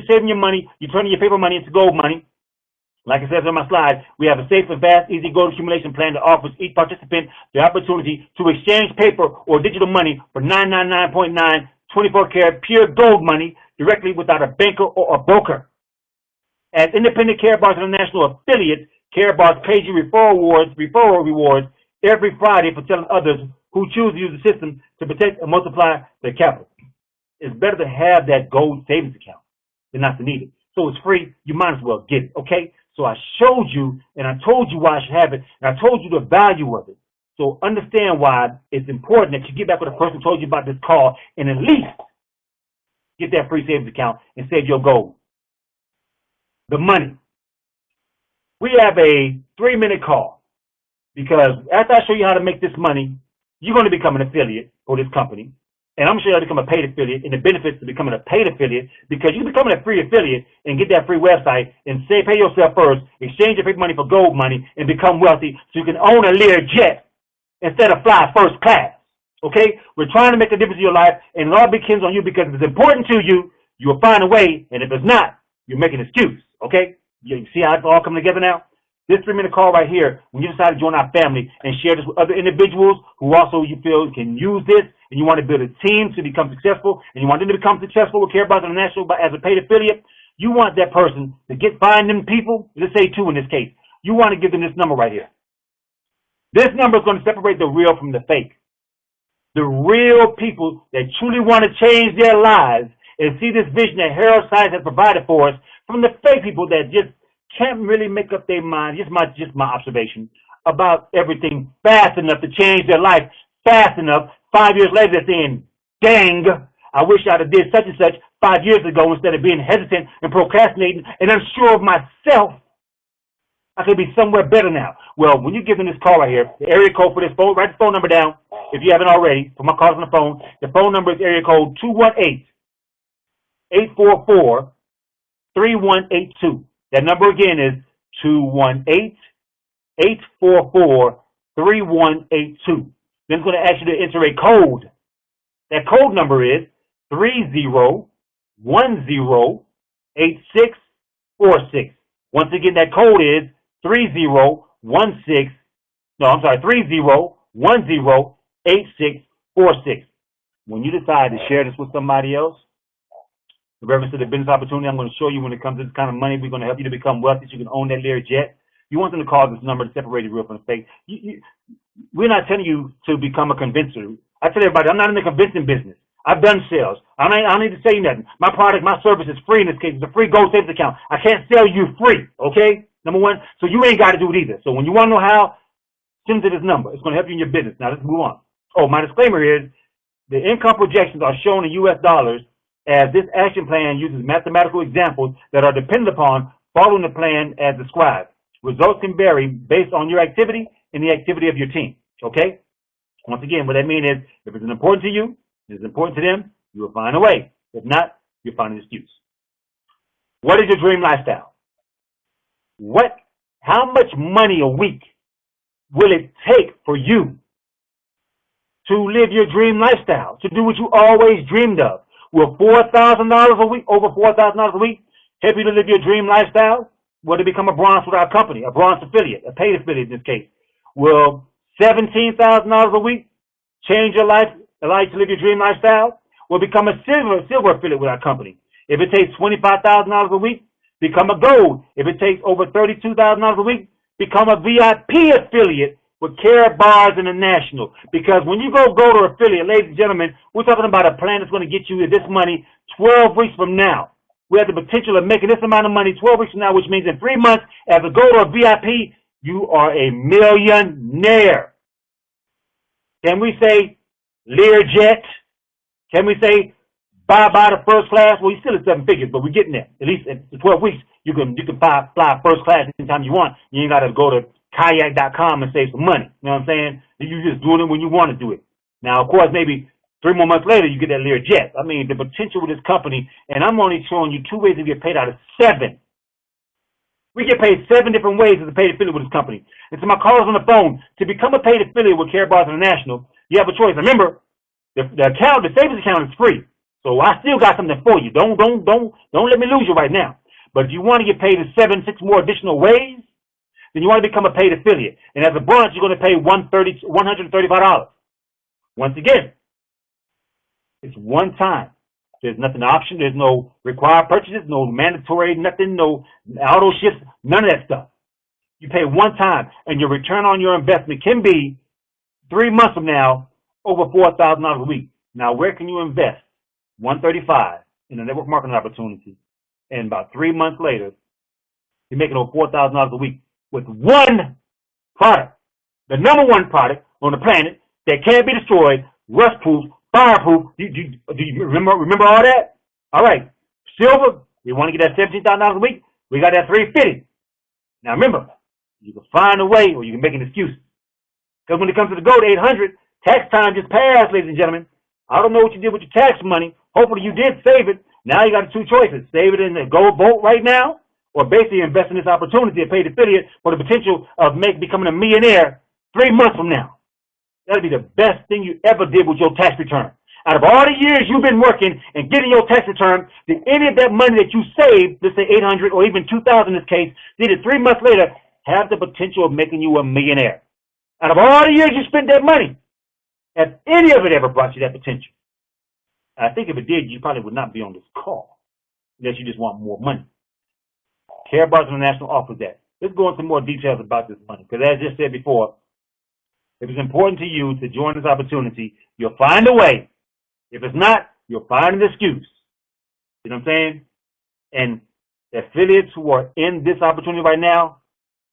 saving your money, you're turning your paper money into gold money. Like it says on my slide, we have a safe and fast, easy gold accumulation plan that offers each participant the opportunity to exchange paper or digital money for 999.9 24-karat pure gold money directly without a banker or a broker. As independent Karatbars International affiliates, Karatbars pays you referral rewards every Friday for telling others who choose to use the system to protect and multiply their capital. It's better to have that gold savings account than not to need it. So it's free. You might as well get it, okay? So I showed you, and I told you why I should have it, and I told you the value of it. So understand why it's important that you get back with the person who told you about this call and at least get that free savings account and save your gold. The money. We have a 3-minute call because after I show you how to make this money, you're going to become an affiliate for this company. And I'm sure you'll become a paid affiliate, and the benefits of becoming a paid affiliate, because you become a free affiliate and get that free website and pay yourself first, exchange your paper money for gold money, and become wealthy so you can own a Learjet instead of fly first class. Okay? We're trying to make a difference in your life, and it all begins on you because if it's important to you, you'll find a way, and if it's not, you're making an excuse. Okay? You see how it's all coming together now? This 3-minute call right here, when you decide to join our family and share this with other individuals who also you feel can use this, and you want to build a team to become successful, and you want them to become successful with Karatbars International as a paid affiliate, you want that person to find them people, let's say 2 in this case. You want to give them this number right here. This number is going to separate the real from the fake. The real people that truly want to change their lives and see this vision that Harold Science has provided for us from the fake people that just can't really make up their mind, just my observation, about everything fast enough to change their life fast enough. 5 years later, they're saying, dang, I wish I'd have did such and such 5 years ago instead of being hesitant and procrastinating and unsure of myself. I could be somewhere better now. Well, when you give them this call right here, the area code for this phone, write the phone number down if you haven't already. For my calls on the phone, the phone number is area code 218-844-3182. That number again is 218-844-3182. Then it's going to ask you to enter a code. That code number is 30108646. Once again, that code is 30108646. When you decide to share this with somebody else, in reference to the business opportunity I'm going to show you when it comes to this kind of money, we're going to help you to become wealthy so you can own that Lear jet. You want them to call this number to separate the real from the fake. We're not telling you to become a convincer. I tell everybody, I'm not in the convincing business. I've done sales. I don't need to say nothing. My product, my service is free in this case. It's a free gold savings account. I can't sell you free, okay? Number one. So you ain't got to do it either. So when you want to know how, send to this number. It's going to help you in your business. Now let's move on. Oh, my disclaimer is the income projections are shown in U.S. dollars as this action plan uses mathematical examples that are dependent upon following the plan as described. Results can vary based on your activity and the activity of your team, okay? Once again, what that means is if it's important to you, it's important to them, you will find a way. If not, you'll find an excuse. What is your dream lifestyle? How much money a week will it take for you to live your dream lifestyle, to do what you always dreamed of? Will $4,000 a week, over $4,000 a week, help you to live your dream lifestyle? Will it become a bronze with our company, a bronze affiliate, a paid affiliate in this case? Will $17,000 a week change your life, allow you to live your dream lifestyle? Will become a silver affiliate with our company? If it takes $25,000 a week, become a gold. If it takes over $32,000 a week, become a VIP affiliate with Karatbars International. Because when you go to affiliate, ladies and gentlemen, we're talking about a plan that's going to get you this money 12 weeks from now. We have the potential of making this amount of money 12 weeks from now, which means in 3 months, as a gold or VIP, you are a millionaire. Can we say Learjet? Can we say bye-bye to first class? Well, you're still at 7 figures, but we're getting there. At least in 12 weeks, you can fly first class anytime you want. You ain't got to go to kayak.com and save some money. You know what I'm saying? You're just doing it when you want to do it. Now, of course, maybe 3 more months later, you get that Learjet. I mean, the potential with this company, and I'm only showing you 2 ways to get paid out of 7. We get paid 7 different ways as a paid affiliate with this company. And so my callers on the phone, to become a paid affiliate with Karatbars International, you have a choice. Remember, the savings account is free. So I still got something for you. Don't let me lose you right now. But if you want to get paid in 6 more additional ways, then you want to become a paid affiliate. And as a branch, you're going to pay $135. Once again, it's one time. There's nothing option. There's no required purchases, no mandatory, nothing, no auto shifts, none of that stuff. You pay one time, and your return on your investment can be 3 months from now over $4,000 a week. Now, where can you invest $135 in a network marketing opportunity, and about 3 months later, you're making over $4,000 a week with one product, the number one product on the planet that can't be destroyed, rust-proof, fireproof. Do you remember all that? All right. Silver, you want to get that $17,000 a week? We got that $350. Now remember, you can find a way or you can make an excuse. Because when it comes to the gold 800, tax time just passed, ladies and gentlemen. I don't know what you did with your tax money. Hopefully you did save it. Now you got 2 choices. Save it in the gold vault right now, or basically invest in this opportunity, a paid affiliate, for the potential of becoming a millionaire 3 months from now. That'll be the best thing you ever did with your tax return. Out of all the years you've been working and getting your tax return, did any of that money that you saved, let's say 800 or even 2,000 in this case, did it 3 months later have the potential of making you a millionaire? Out of all the years you spent that money, has any of it ever brought you that potential? I think if it did, you probably would not be on this call, unless you just want more money. Karatbars International offers that. Let's go into more details about this money, because as I just said before, if it's important to you to join this opportunity, you'll find a way. If it's not, you'll find an excuse. You know what I'm saying? And the affiliates who are in this opportunity right now,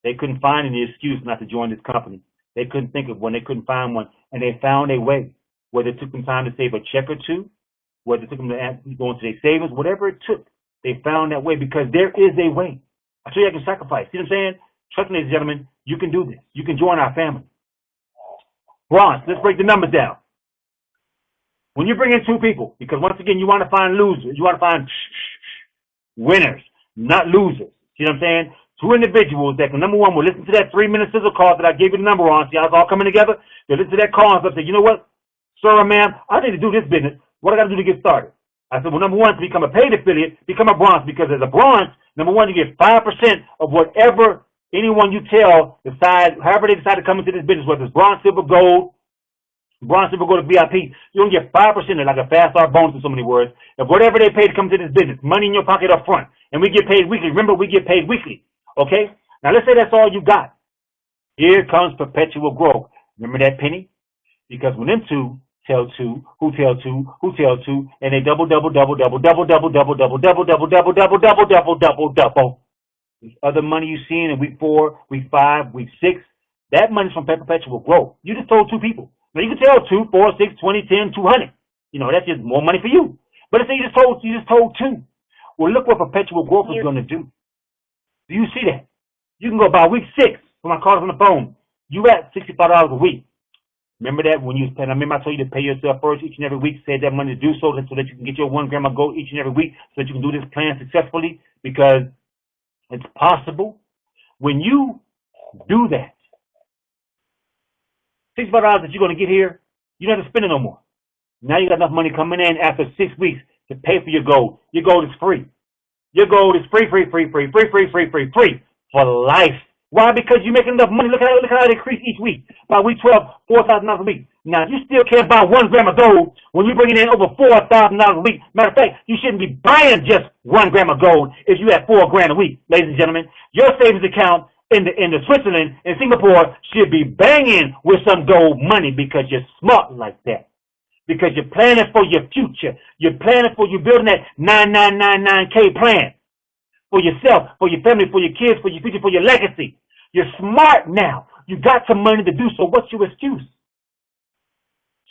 they couldn't find any excuse not to join this company. They couldn't think of one. They couldn't find one. And they found a way. Whether it took them time to save a check or two, whether it took them to go into their savings, whatever it took, they found that way, because there is a way. I tell you, I can sacrifice. See what I'm saying? Trust me, ladies and gentlemen, you can do this. You can join our family. Bronze, let's break the numbers down. When you bring in 2 people, because once again, you want to find losers. You want to find winners, not losers. See what I'm saying? 2 individuals that can, number one, will listen to that 3-minute sizzle call that I gave you the number on. See how it's all coming together? They'll listen to that call and say, you know what, sir or ma'am, I need to do this business. What I got to do to get started? I said, well, number one, to become a paid affiliate, become a bronze, because as a bronze, number one, you get 5% of whatever anyone you tell however they decide to come into this business, whether it's bronze, silver, gold to VIP, you don't get 5%, like a fast start bonus in so many words, of whatever they pay to come to this business, money in your pocket up front. And we get paid weekly. Remember, we get paid weekly. Okay? Now, let's say that's all you got. Here comes perpetual growth. Remember that penny? Because when them 2 tell 2, who tell 2, who tell 2, and they double. This other money you seen in week 4, week 5, week 6, that money's from perpetual growth. You just told 2 people. Now, you can tell 2, 4, 6, 20, 10, 200. You know, that's just more money for you. But let's say you just told 2. Well, look what perpetual growth is going to do. Do you see that? You can go by week 6 when I called on the phone. You at $65 a week. Remember that when you spend, I remember I told you to pay yourself first each and every week, save that money to do so that you can get your 1 gram of gold each and every week so that you can do this plan successfully, because it's possible. When you do that, $65 that you're going to get here, you don't have to spend it no more. Now you got enough money coming in after 6 weeks to pay for your gold. Your gold is free. Your gold is free for life. Why? Because you're making enough money. Look how it increases each week. By week 12, $4,000 a week. Now, you still can't buy 1 gram of gold when you're bringing in over $4,000 a week. Matter of fact, you shouldn't be buying just 1 gram of gold if you have $4 grand a week, ladies and gentlemen. Your savings account in the Switzerland and Singapore should be banging with some gold money, because you're smart like that. Because you're planning for your future. You're building that 9999K plan. For yourself, for your family, for your kids, for your future, for your legacy. You're smart now. You got some money to do so. What's your excuse?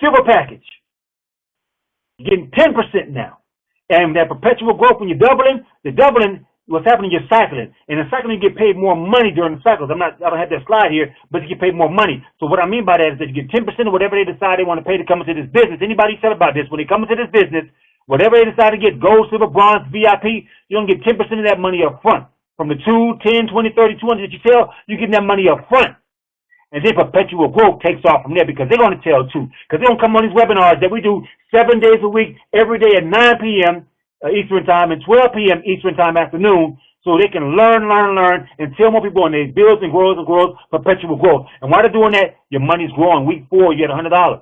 Silver package. You're getting 10% now. And that perpetual growth, when you're doubling, what's happening, you're cycling. And in cycling, you get paid more money during the cycles. I don't have that slide here, but you get paid more money. So what I mean by that is that you get 10% of whatever they decide they want to pay to come into this business. Anybody said about this, when they come into this business, whatever they decide to get, gold, silver, bronze, VIP, you don't get 10% of that money up front. From the 2, 10, 20, 30, 200 that you tell, you're getting that money up front. And then perpetual growth takes off from there, because they're going to tell too. Because they're going to come on these webinars that we do 7 days a week, every day at 9 p.m. Eastern time and 12 p.m. Eastern time afternoon, so they can learn, and tell more people, and they builds and grows, perpetual growth. And while they're doing that, your money's growing. Week 4, you get $100.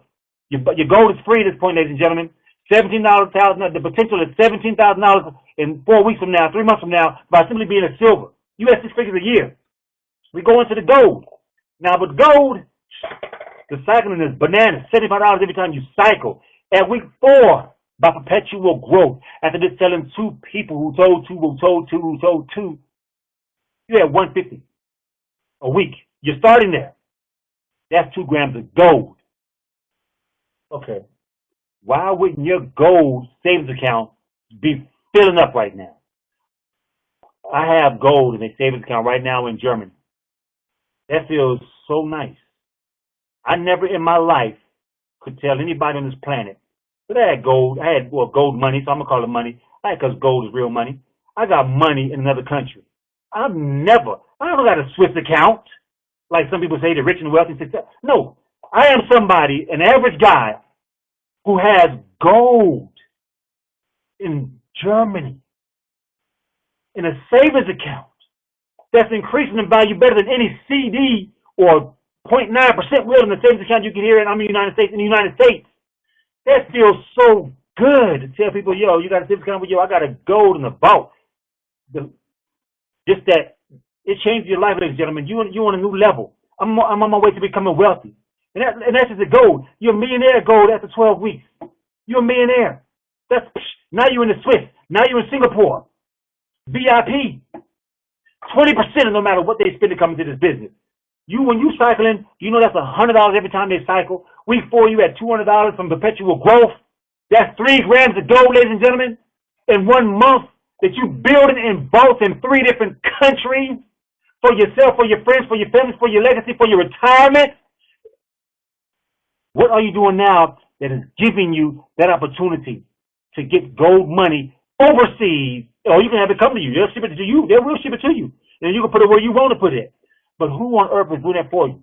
Your gold is free at this point, ladies and gentlemen. $17,000, the potential is $17,000 in 4 weeks from now, 3 months from now, by simply being a silver. You have 6 figures a year. We go into the gold. Now, with gold, the cycling is bananas. $75 every time you cycle. At week 4, by perpetual growth, after just telling 2 people who told 2, you have $150 a week. You're starting there. That's 2 grams of gold. Okay. Why wouldn't your gold savings account be filling up right now? I have gold in a savings account right now in Germany. That feels so nice. I never in my life could tell anybody on this planet, but I had gold. I had gold money, so I'm going to call it money. Because gold is real money. I got money in another country. I don't got a Swiss account, like some people say, the rich and wealthy. No, I am somebody, an average guy, who has gold in Germany in a savings account that's increasing in value better than any CD or 0.9% will in the savings account you can hear in the United States. That feels so good to tell people, yo, you got a savings account with, yo, I got a gold in the vault. Just that it changed your life, ladies and gentlemen. You on a new level. I'm on my way to becoming wealthy. And that's just the gold. You're a millionaire gold after 12 weeks. You're a millionaire. Now you're in the Swiss. Now you're in Singapore. VIP. 20% no matter what they spend to come into this business. When you cycling, you know that's $100 every time they cycle. Week 4, you had $200 from perpetual growth. That's 3 grams of gold, ladies and gentlemen, in 1 month that you building in both in 3 different countries for yourself, for your friends, for your family, for your legacy, for your retirement? What are you doing now that is giving you that opportunity to get gold money overseas? Or you can have it come to you. They'll ship it to you. They will ship it to you. And you can put it where you want to put it. But who on earth is doing that for you?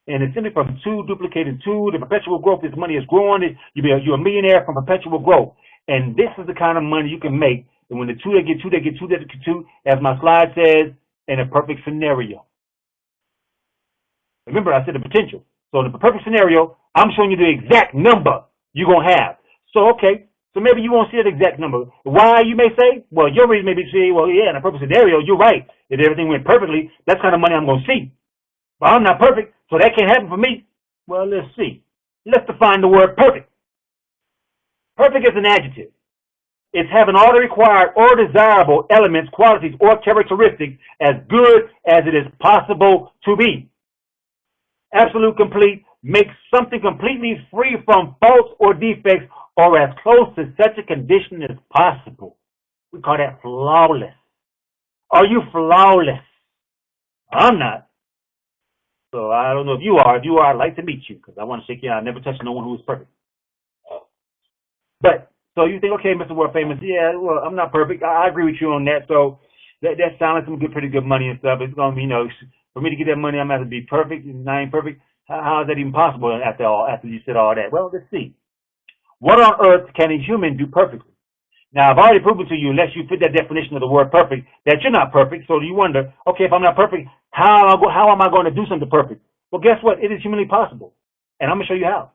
And it's simply from two duplicating two. The perpetual growth, this money is growing. You're a millionaire from perpetual growth. And this is the kind of money you can make. And when the two, they get two, they get two, they get two, as my slide says, in a perfect scenario. Remember, I said the potential. So in the perfect scenario, I'm showing you the exact number you're going to have. So, okay, so maybe you won't see that exact number. Why, you may say? Well, your reason may be to say, well, yeah, in a perfect scenario, you're right. If everything went perfectly, that's the kind of money I'm going to see. But I'm not perfect, so that can't happen for me. Well, let's see. Let's define the word perfect. Perfect is an adjective. It's having all the required or desirable elements, qualities, or characteristics as good as it is possible to be. Absolute, complete, makes something completely free from faults or defects or as close to such a condition as possible. We call that flawless. Are you flawless? I'm not. So I don't know if you are. If you are, I'd like to meet you because I want to shake your hand. I never touched no one who is perfect. But, so you think, okay, Mr. World Famous, yeah, well, I'm not perfect. I agree with you on that. So that sounds like some pretty good money and stuff. It's going to be, for me to get that money, I'm going to have to be perfect, and I ain't perfect. How is that even possible after you said all that? Well, let's see. What on earth can a human do perfectly? Now, I've already proven to you, unless you fit that definition of the word perfect, that you're not perfect. So you wonder, okay, if I'm not perfect, how am I going to do something perfect? Well, guess what? It is humanly possible. And I'm going to show you how.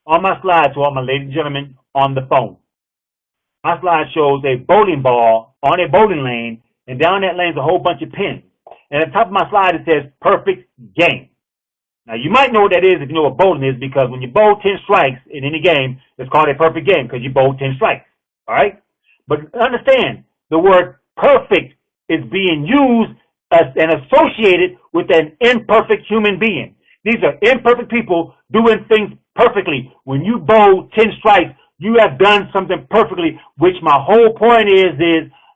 On my slide, to all my ladies and gentlemen on the phone, my slide shows a bowling ball on a bowling lane, and down that lane is a whole bunch of pins. And at the top of my slide, it says perfect game. Now, you might know what that is if you know what bowling is, because when you bowl 10 strikes in any game, it's called a perfect game because you bowled 10 strikes. All right? But understand, the word perfect is being used and associated with an imperfect human being. These are imperfect people doing things perfectly. When you bowl 10 strikes, you have done something perfectly, which my whole point is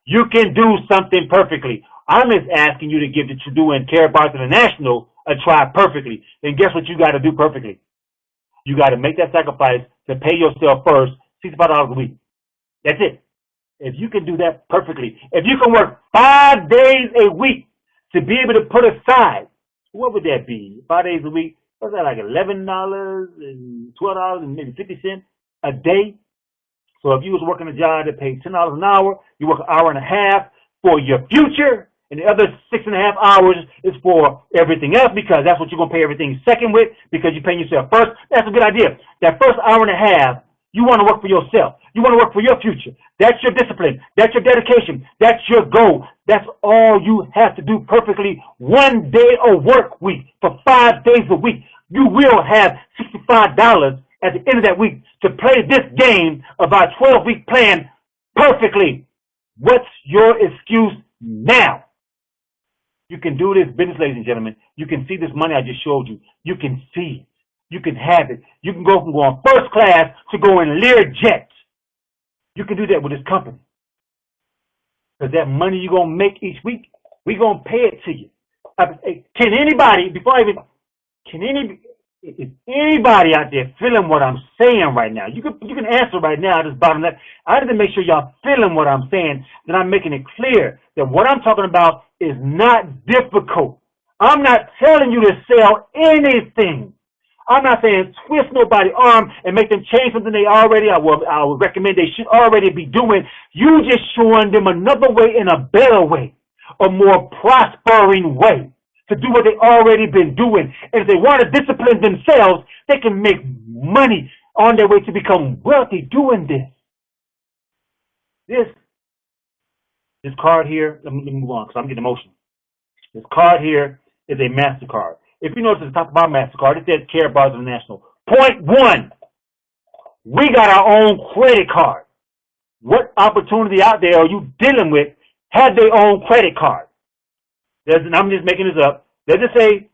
you can do something perfectly. I'm just asking you to give the doing Karatbars International a try perfectly. Then guess what you got to do perfectly? You got to make that sacrifice to pay yourself first $65 a week. That's it. If you can do that perfectly, if you can work 5 days a week to be able to put aside, what would that be? 5 days a week? What's that, like $11 and $12 and maybe 50 cents a day? So if you was working a job that paid $10 an hour, you work an hour and a half for your future, and the other 6.5 hours is for everything else, because that's what you're going to pay everything second with, because you're paying yourself first. That's a good idea. That first hour and a half, you want to work for yourself. You want to work for your future. That's your discipline. That's your dedication. That's your goal. That's all you have to do perfectly. 1 day a work week for 5 days a week. You will have $65 at the end of that week to play this game of our 12-week plan perfectly. What's your excuse now? You can do this business, ladies and gentlemen. You can see this money I just showed you. You can see it. You can have it. You can go from going first class to going Lear jets. You can do that with this company. Because that money you're going to make each week, we're going to pay it to you. Can anybody, is anybody out there feeling what I'm saying right now? You can answer right now, this bottom left. I need to make sure y'all feeling what I'm saying, that I'm making it clear that what I'm talking about is not difficult. I'm not telling you to sell anything. I'm not saying twist nobody's arm and make them change something they already, I would recommend they should already be doing. You just showing them another way, in a better way, a more prospering way to do what they already been doing. And if they want to discipline themselves, they can make money on their way to become wealthy doing this. This card here, let me move on because I'm getting emotional. This card here is a MasterCard. If you notice at the top of our MasterCard, it says Karatbars International. Point one, we got our own credit card. What opportunity out there are you dealing with have their own credit card? I'm just making this up. Does it say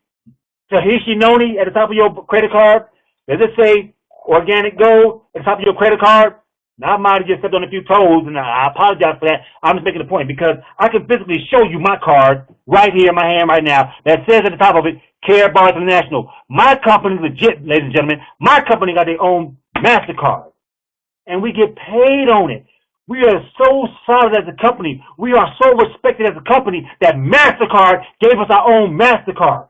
Tahishi Noni at the top of your credit card? Does it say Organic Gold at the top of your credit card? Now, I might have just stepped on a few toes, and I apologize for that. I'm just making a point because I can physically show you my card right here in my hand right now that says at the top of it, Karatbars International. My company, legit, ladies and gentlemen, my company got their own MasterCard, and we get paid on it. We are so solid as a company. We are so respected as a company that MasterCard gave us our own MasterCard.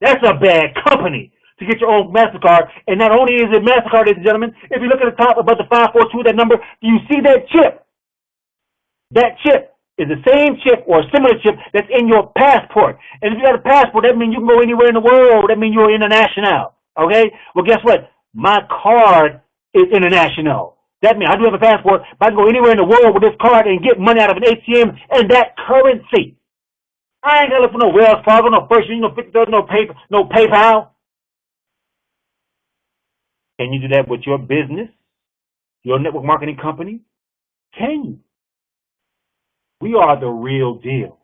That's a bad company to get your own MasterCard. And not only is it MasterCard, ladies and gentlemen, if you look at the top above the 542, that number, do you see that chip? That chip is the same chip or a similar chip that's in your passport. And if you got a passport, that means you can go anywhere in the world. That means you're international. Okay? Well, guess what? My card is international. That means I do have a passport, but I can go anywhere in the world with this card and get money out of an ATM and that currency. I ain't got to look for no Wells Fargo, no First Union, no PayPal. Can you do that with your business, your network marketing company? Can you? We are the real deal.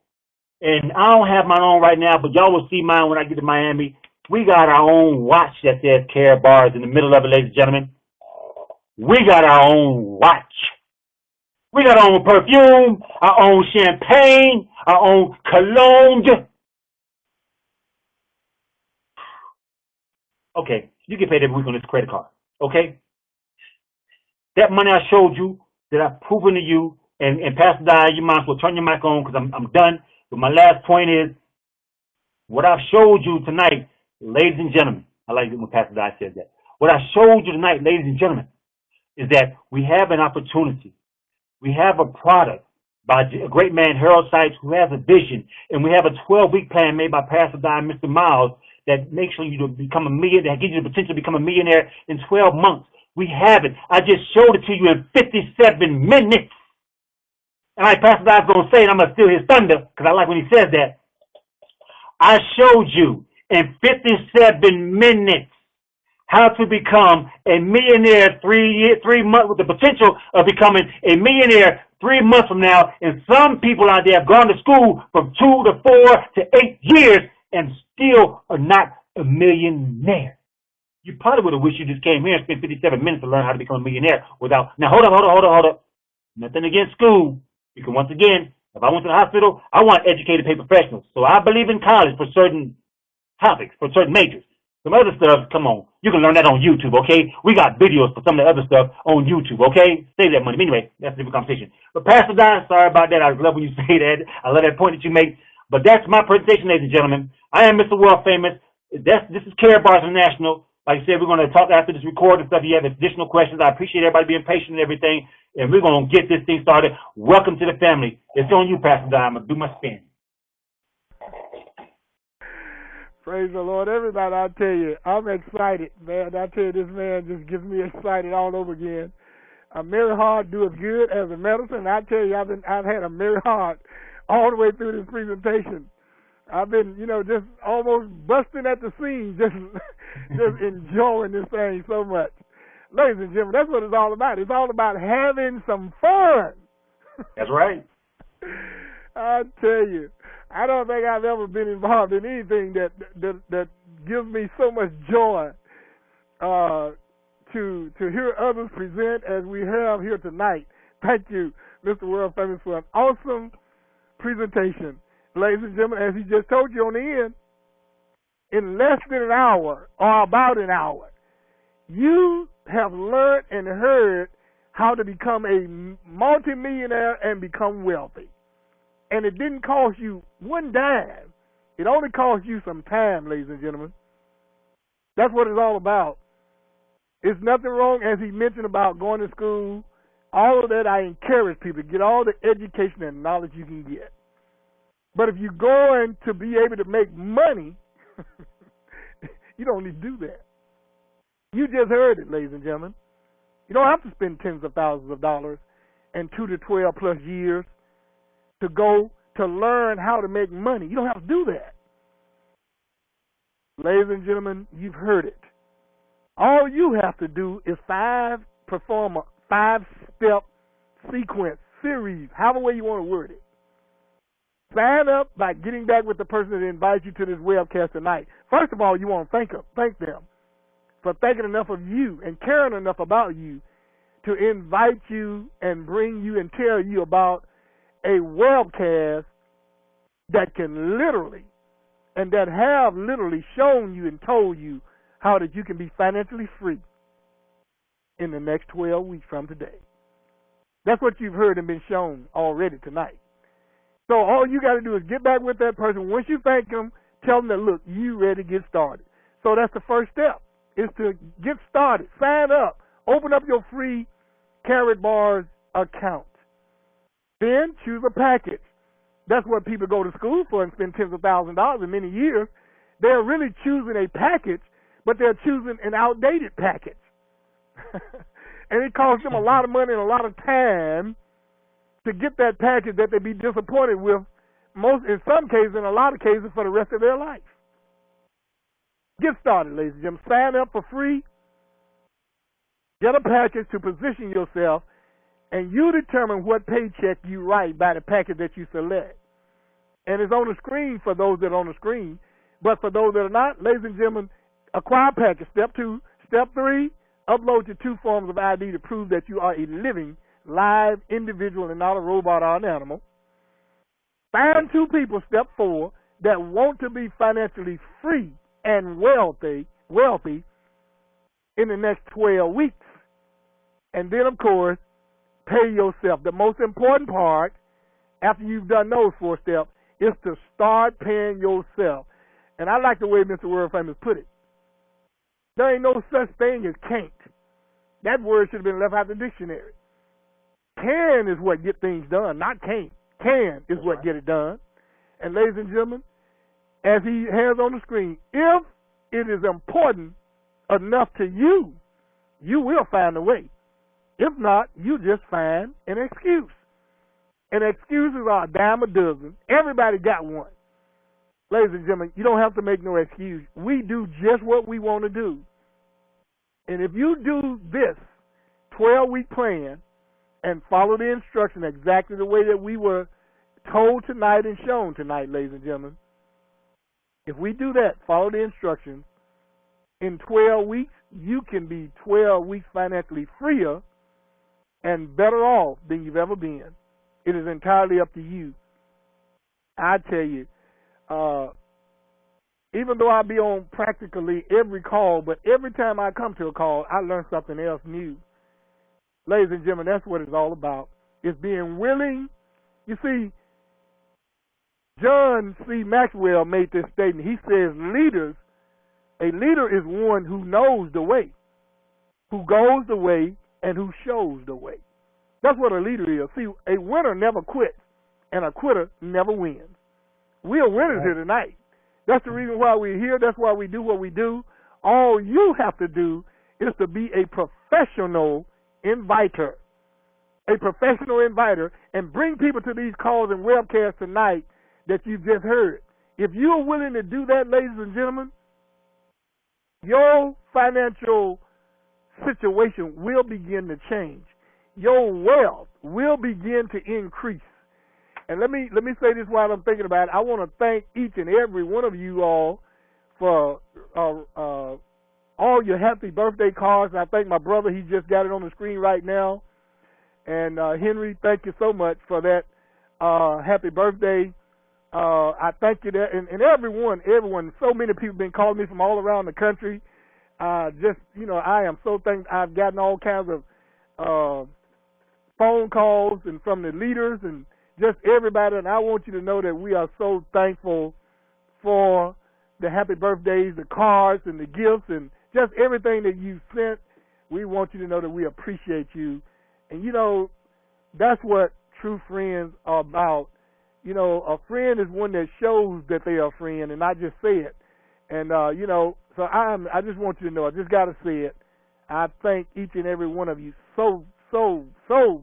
And I don't have my own right now, but y'all will see mine when I get to Miami. We got our own watch that says Karatbars in the middle of it, ladies and gentlemen. We got our own watch. We got our own perfume, our own champagne, our own cologne. Okay, you get paid every week on this credit card, okay? That money I showed you, that I've proven to you, and Pastor Di, you might as well turn your mic on because I'm done. But my last point is, what I've showed you tonight, ladies and gentlemen, I like it when Pastor Di said that. What I showed you tonight, ladies and gentlemen, is that we have an opportunity. We have a product by a great man, Harold Sykes, who has a vision, and we have a 12-week plan made by Pastor Di and Mr. Miles that makes sure you become a millionaire, that gives you the potential to become a millionaire in 12 months. We have it. I just showed it to you in 57 minutes. And like Pastor Di's going to say, and I'm going to steal his thunder, because I like when he says that, I showed you in 57 minutes how to become a millionaire 3 months, with the potential of becoming a millionaire 3 months from now. And some people out there have gone to school from 2 to 4 to 8 years and still are not a millionaire. You probably would have wished you just came here and spent 57 minutes to learn how to become a millionaire without. Now, hold up. Nothing against school. Because once again, if I went to the hospital, I want educated paid professionals. So I believe in college for certain topics, for certain majors. Some other stuff, come on, you can learn that on YouTube, okay? We got videos for some of the other stuff on YouTube, okay? Save that money. But anyway, that's a different conversation. But Pastor Don, sorry about that. I love when you say that. I love that point that you make. But that's my presentation, ladies and gentlemen. I am Mr. World Famous. This is Karatbars International. Like I said, we're going to talk after this recording stuff. If you have additional questions, I appreciate everybody being patient and everything. And we're going to get this thing started. Welcome to the family. It's on you, Pastor Don. I'm going to do my spin. Praise the Lord. Everybody, I tell you, I'm excited, man. I tell you, this man just gets me excited all over again. A merry heart doeth good as a medicine. I tell you, I've had a merry heart all the way through this presentation. I've been, just almost busting at the seams, just enjoying this thing so much. Ladies and gentlemen, that's what it's all about. It's all about having some fun. That's right. I tell you, I don't think I've ever been involved in anything that gives me so much joy to hear others present as we have here tonight. Thank you, Mr. World Famous, for an awesome presentation. Ladies and gentlemen, as he just told you on the end, in less than an hour or about an hour, you have learned and heard how to become a multimillionaire and become wealthy. And it didn't cost you one dime. It only cost you some time, ladies and gentlemen. That's what it's all about. There's nothing wrong, as he mentioned, about going to school. All of that, I encourage people to get all the education and knowledge you can get. But if you're going to be able to make money, you don't need to do that. You just heard it, ladies and gentlemen. You don't have to spend tens of thousands of dollars and 2 to 12 plus years to go to learn how to make money. You don't have to do that. Ladies and gentlemen, you've heard it. All you have to do is perform a 5-step sequence, series, however way you want to word it. Sign up by getting back with the person that invites you to this webcast tonight. First of all, you want to thank them for thinking enough of you and caring enough about you to invite you and bring you and tell you about a webcast that can literally and that have literally shown you and told you how that you can be financially free in the next 12 weeks from today. That's what you've heard and been shown already tonight. So all you got to do is get back with that person. Once you thank them, tell them that, look, you ready to get started. So that's the first step, is to get started. Sign up. Open up your free Karatbars account. Then choose a package. That's what people go to school for and spend tens of thousands of dollars in many years. They're really choosing a package, but they're choosing an outdated package. And it costs them a lot of money and a lot of time to get that package that they'd be disappointed with, in some cases, in a lot of cases, for the rest of their life. Get started, ladies and gentlemen. Sign up for free. Get a package to position yourself, and you determine what paycheck you write by the package that you select. And it's on the screen for those that are on the screen. But for those that are not, ladies and gentlemen, acquire a package. Step 2. Step 3, upload your 2 forms of ID to prove that you are a living, live individual and not a robot or an animal. Find 2 people, step 4, that want to be financially free and wealthy in the next 12 weeks. And then, of course, pay yourself. The most important part, after you've done those 4 steps, is to start paying yourself. And I like the way Mr. World Famous put it. There ain't no such thing as can't. That word should have been left out of the dictionary. Can is what get things done, not can't. Can is what get it done. And ladies and gentlemen, as he has on the screen, if it is important enough to you, you will find a way. If not, you just find an excuse. And excuses are a dime a dozen. Everybody got one. Ladies and gentlemen, you don't have to make no excuse. We do just what we want to do. And if you do this 12-week plan and follow the instruction exactly the way that we were told tonight and shown tonight, ladies and gentlemen, if we do that, follow the instructions, in 12 weeks, you can be 12 weeks financially freer and better off than you've ever been. It is entirely up to you. I tell you, even though I be on practically every call, but every time I come to a call, I learn something else new. Ladies and gentlemen, that's what it's all about. It's being willing. You see, John C. Maxwell made this statement. He says, a leader is one who knows the way, who goes the way, and who shows the way. That's what a leader is. See, a winner never quits, and a quitter never wins. We are winners here tonight. That's the reason why we're here. That's why we do what we do. All you have to do is to be a professional inviter. A professional inviter, and bring people to these calls and webcasts tonight that you've just heard. If you're willing to do that, ladies and gentlemen, your financial situation will begin to change. Your wealth will begin to increase. And let me say this while I'm thinking about it. I want to thank each and every one of you all for all your happy birthday cards. And I thank my brother. He just got it on the screen right now. And Henry, thank you so much for that happy birthday. I thank you there. And everyone, so many people have been calling me from all around the country. I am so thankful. I've gotten all kinds of phone calls and from the leaders and just everybody, and I want you to know that we are so thankful for the happy birthdays, the cards, and the gifts, and just everything that you sent. We want you to know that we appreciate you. And, that's what true friends are about. A friend is one that shows that they are a friend and not just say it. And, so I just want you to know, I just got to say it. I thank each and every one of you so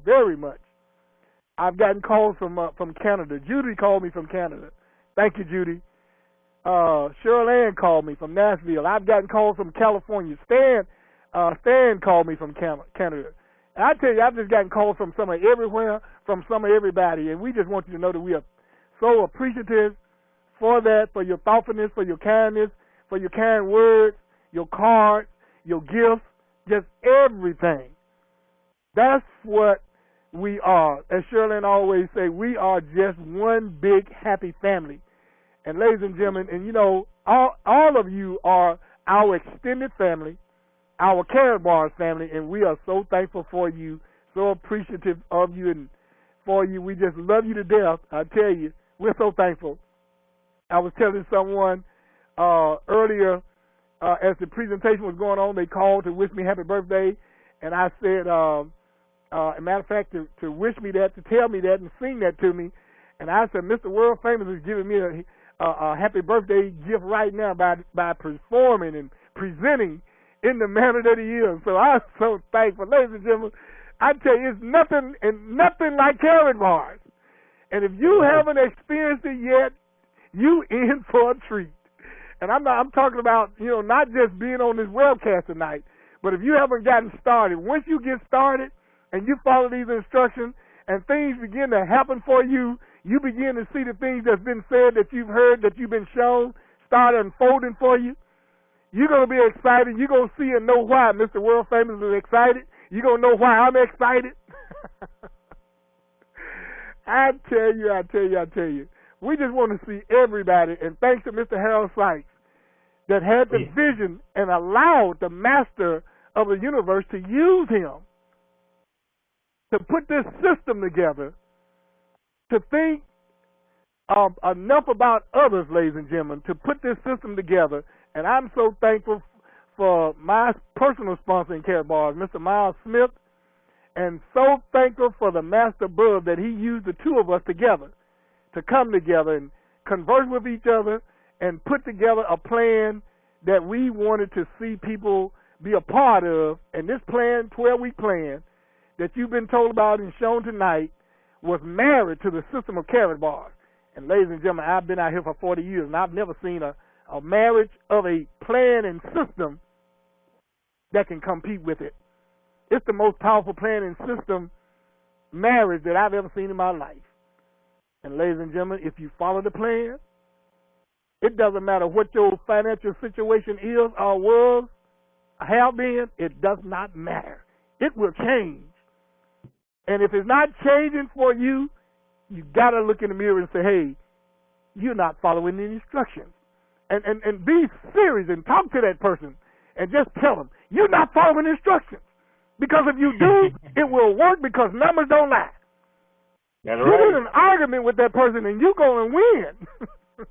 very much. I've gotten calls from Canada. Judy called me from Canada. Thank you, Judy. Cheryl Ann called me from Nashville. I've gotten calls from California. Stan called me from Canada. And I tell you, I've just gotten calls from some of everywhere, from some of everybody. And we just want you to know that we are so appreciative for that, for your thoughtfulness, for your kindness, for your kind words, your cards, your gifts, just everything. That's what we are. As Shirley always say, we are just one big happy family. And ladies and gentlemen, and you know, all of you are our extended family, our Karatbars family, and we are so thankful for you, so appreciative of you and for you. We just love you to death. I tell you, we're so thankful. I was telling someone earlier as the presentation was going on, they called to wish me happy birthday, and I said, as a matter of fact, to wish me that, to tell me that, and sing that to me, and I said, Mr. World Famous is giving me a happy birthday gift right now by performing and presenting in the manner that he is. So I'm so thankful, ladies and gentlemen. I tell you, it's nothing like Karatbars. And if you haven't experienced it yet, you in for a treat. And I'm talking about, you know, not just being on this webcast tonight, but if you haven't gotten started, once you get started and you follow these instructions and things begin to happen for you, you begin to see the things that's been said, that you've heard, that you've been shown, start unfolding for you. You're going to be excited. You're going to see and know why Mr. World Famous is excited. You're going to know why I'm excited. I tell you. We just want to see everybody, and thanks to Mr. Harold Sykes that had the vision and allowed the master of the universe to use him to put this system together, to think enough about others, ladies and gentlemen, to put this system together. And I'm so thankful for my personal sponsor in Karatbars, Mr. Miles Smith, and so thankful for the Master Bub that he used the two of us together to come together and converse with each other and put together a plan that we wanted to see people be a part of. And this plan, 12-week plan, that you've been told about and shown tonight was married to the system of Karatbars. And ladies and gentlemen, I've been out here for 40 years, and I've never seen a marriage of a plan and system that can compete with it. It's the most powerful plan and system marriage that I've ever seen in my life. And ladies and gentlemen, if you follow the plan, it doesn't matter what your financial situation is or was, have been, it does not matter. It will change. And if it's not changing for you, you got to look in the mirror and say, hey, you're not following the instructions. And be serious and talk to that person and just tell them, you're not following instructions. Because if you do, it will work, because numbers don't lie. That's You're right. in an argument with that person and you're going to win.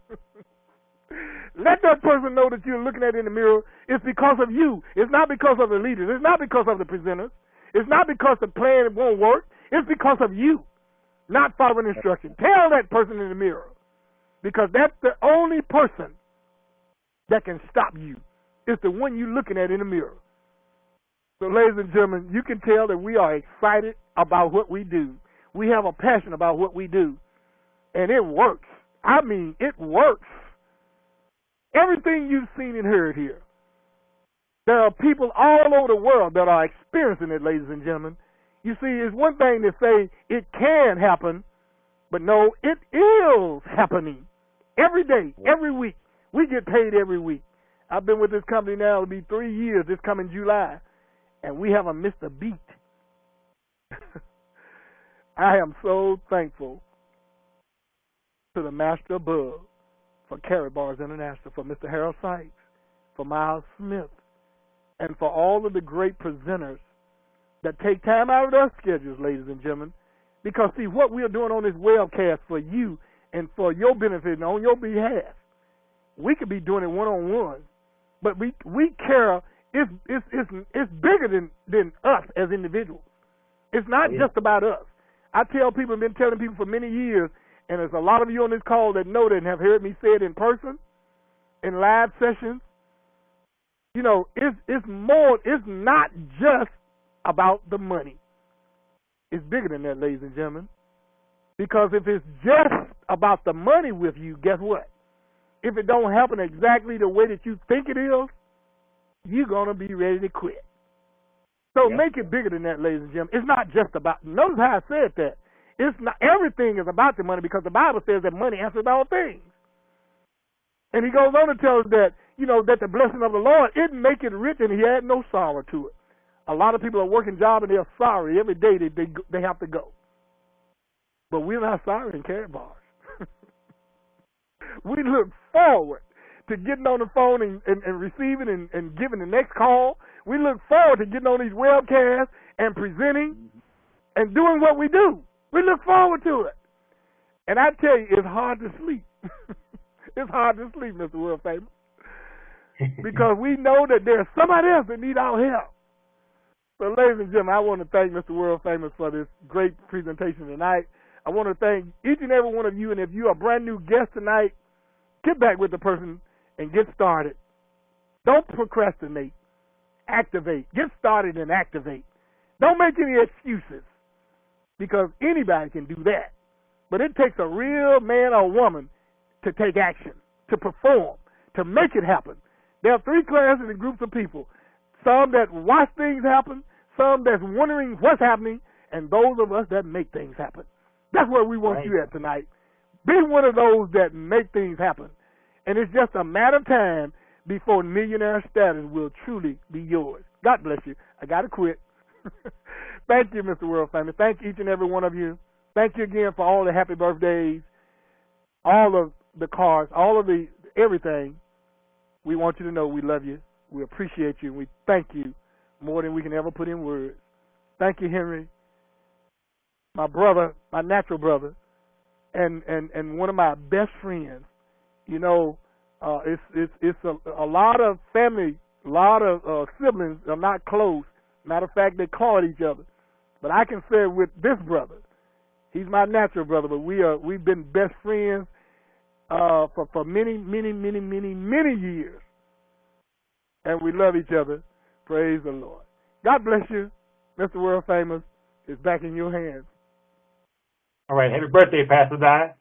Let that person know that you're looking at it in the mirror. It's because of you. It's not because of the leaders. It's not because of the presenters. It's not because the plan won't work. It's because of you not following instructions. Tell that person in the mirror, because that's the only person that can stop you. It's the one you're looking at in the mirror. So, ladies and gentlemen, you can tell that we are excited about what we do. We have a passion about what we do. And it works. I mean, it works. Everything you've seen and heard here, there are people all over the world that are experiencing it, ladies and gentlemen. You see, it's one thing to say it can happen, but no, it is happening every day, every week. We get paid every week. I've been with this company now, it'll be 3 years this coming July, and we haven't missed a beat. I am so thankful to the Master above, for Karatbars International, for Mr. Harold Sykes, for Miles Smith, and for all of the great presenters that take time out of their schedules, ladies and gentlemen. Because, see, what we are doing on this webcast for you and for your benefit and on your behalf, we could be doing it one-on-one, but we care. It's bigger than us as individuals. It's not just about us. I tell people, I've been telling people for many years, and there's a lot of you on this call that know that and have heard me say it in person, in live sessions. You know, it's more. It's not just about the money. It's bigger than that, ladies and gentlemen. Because if it's just about the money with you, guess what? If it don't happen exactly the way that you think it is, you're going to be ready to quit. So make it bigger than that, ladies and gentlemen. It's not just about, notice how I said that. It's not, everything is about the money, because the Bible says that money answers all things. And he goes on to tell us that, you know, that the blessing of the Lord, it make it rich and he had no sorrow to it. A lot of people are working jobs and they're sorry every day they have to go. But we're not sorry in Karatbars. We look forward to getting on the phone and receiving and giving the next call. We look forward to getting on these webcasts and presenting and doing what we do. We look forward to it. And I tell you, it's hard to sleep. It's hard to sleep, Mr. World Famous, because we know that there's somebody else that needs our help. So, ladies and gentlemen, I want to thank Mr. World Famous for this great presentation tonight. I want to thank each and every one of you, and if you're a brand new guest tonight, get back with the person and get started. Don't procrastinate. Activate. Get started and activate. Don't make any excuses, because anybody can do that. But it takes a real man or woman to take action, to perform, to make it happen. There are three classes and groups of people. Some that watch things happen, some that's wondering what's happening, and those of us that make things happen. That's where we want you at tonight. Be one of those that make things happen. And it's just a matter of time before millionaire status will truly be yours. God bless you. I got to quit. Thank you, Mr. World Famous. Thank each and every one of you. Thank you again for all the happy birthdays, all of the cards, all of the everything. We want you to know we love you. We appreciate you. We thank you more than we can ever put in words. Thank you, Henry, my brother, my natural brother, and one of my best friends. You know, it's a lot of family, a lot of siblings are not close. Matter of fact, they call each other. But I can say with this brother, he's my natural brother, but we've been best friends for many years. And we love each other. Praise the Lord. God bless you. Mr. World Famous is back in your hands. All right. Happy birthday, Pastor Di.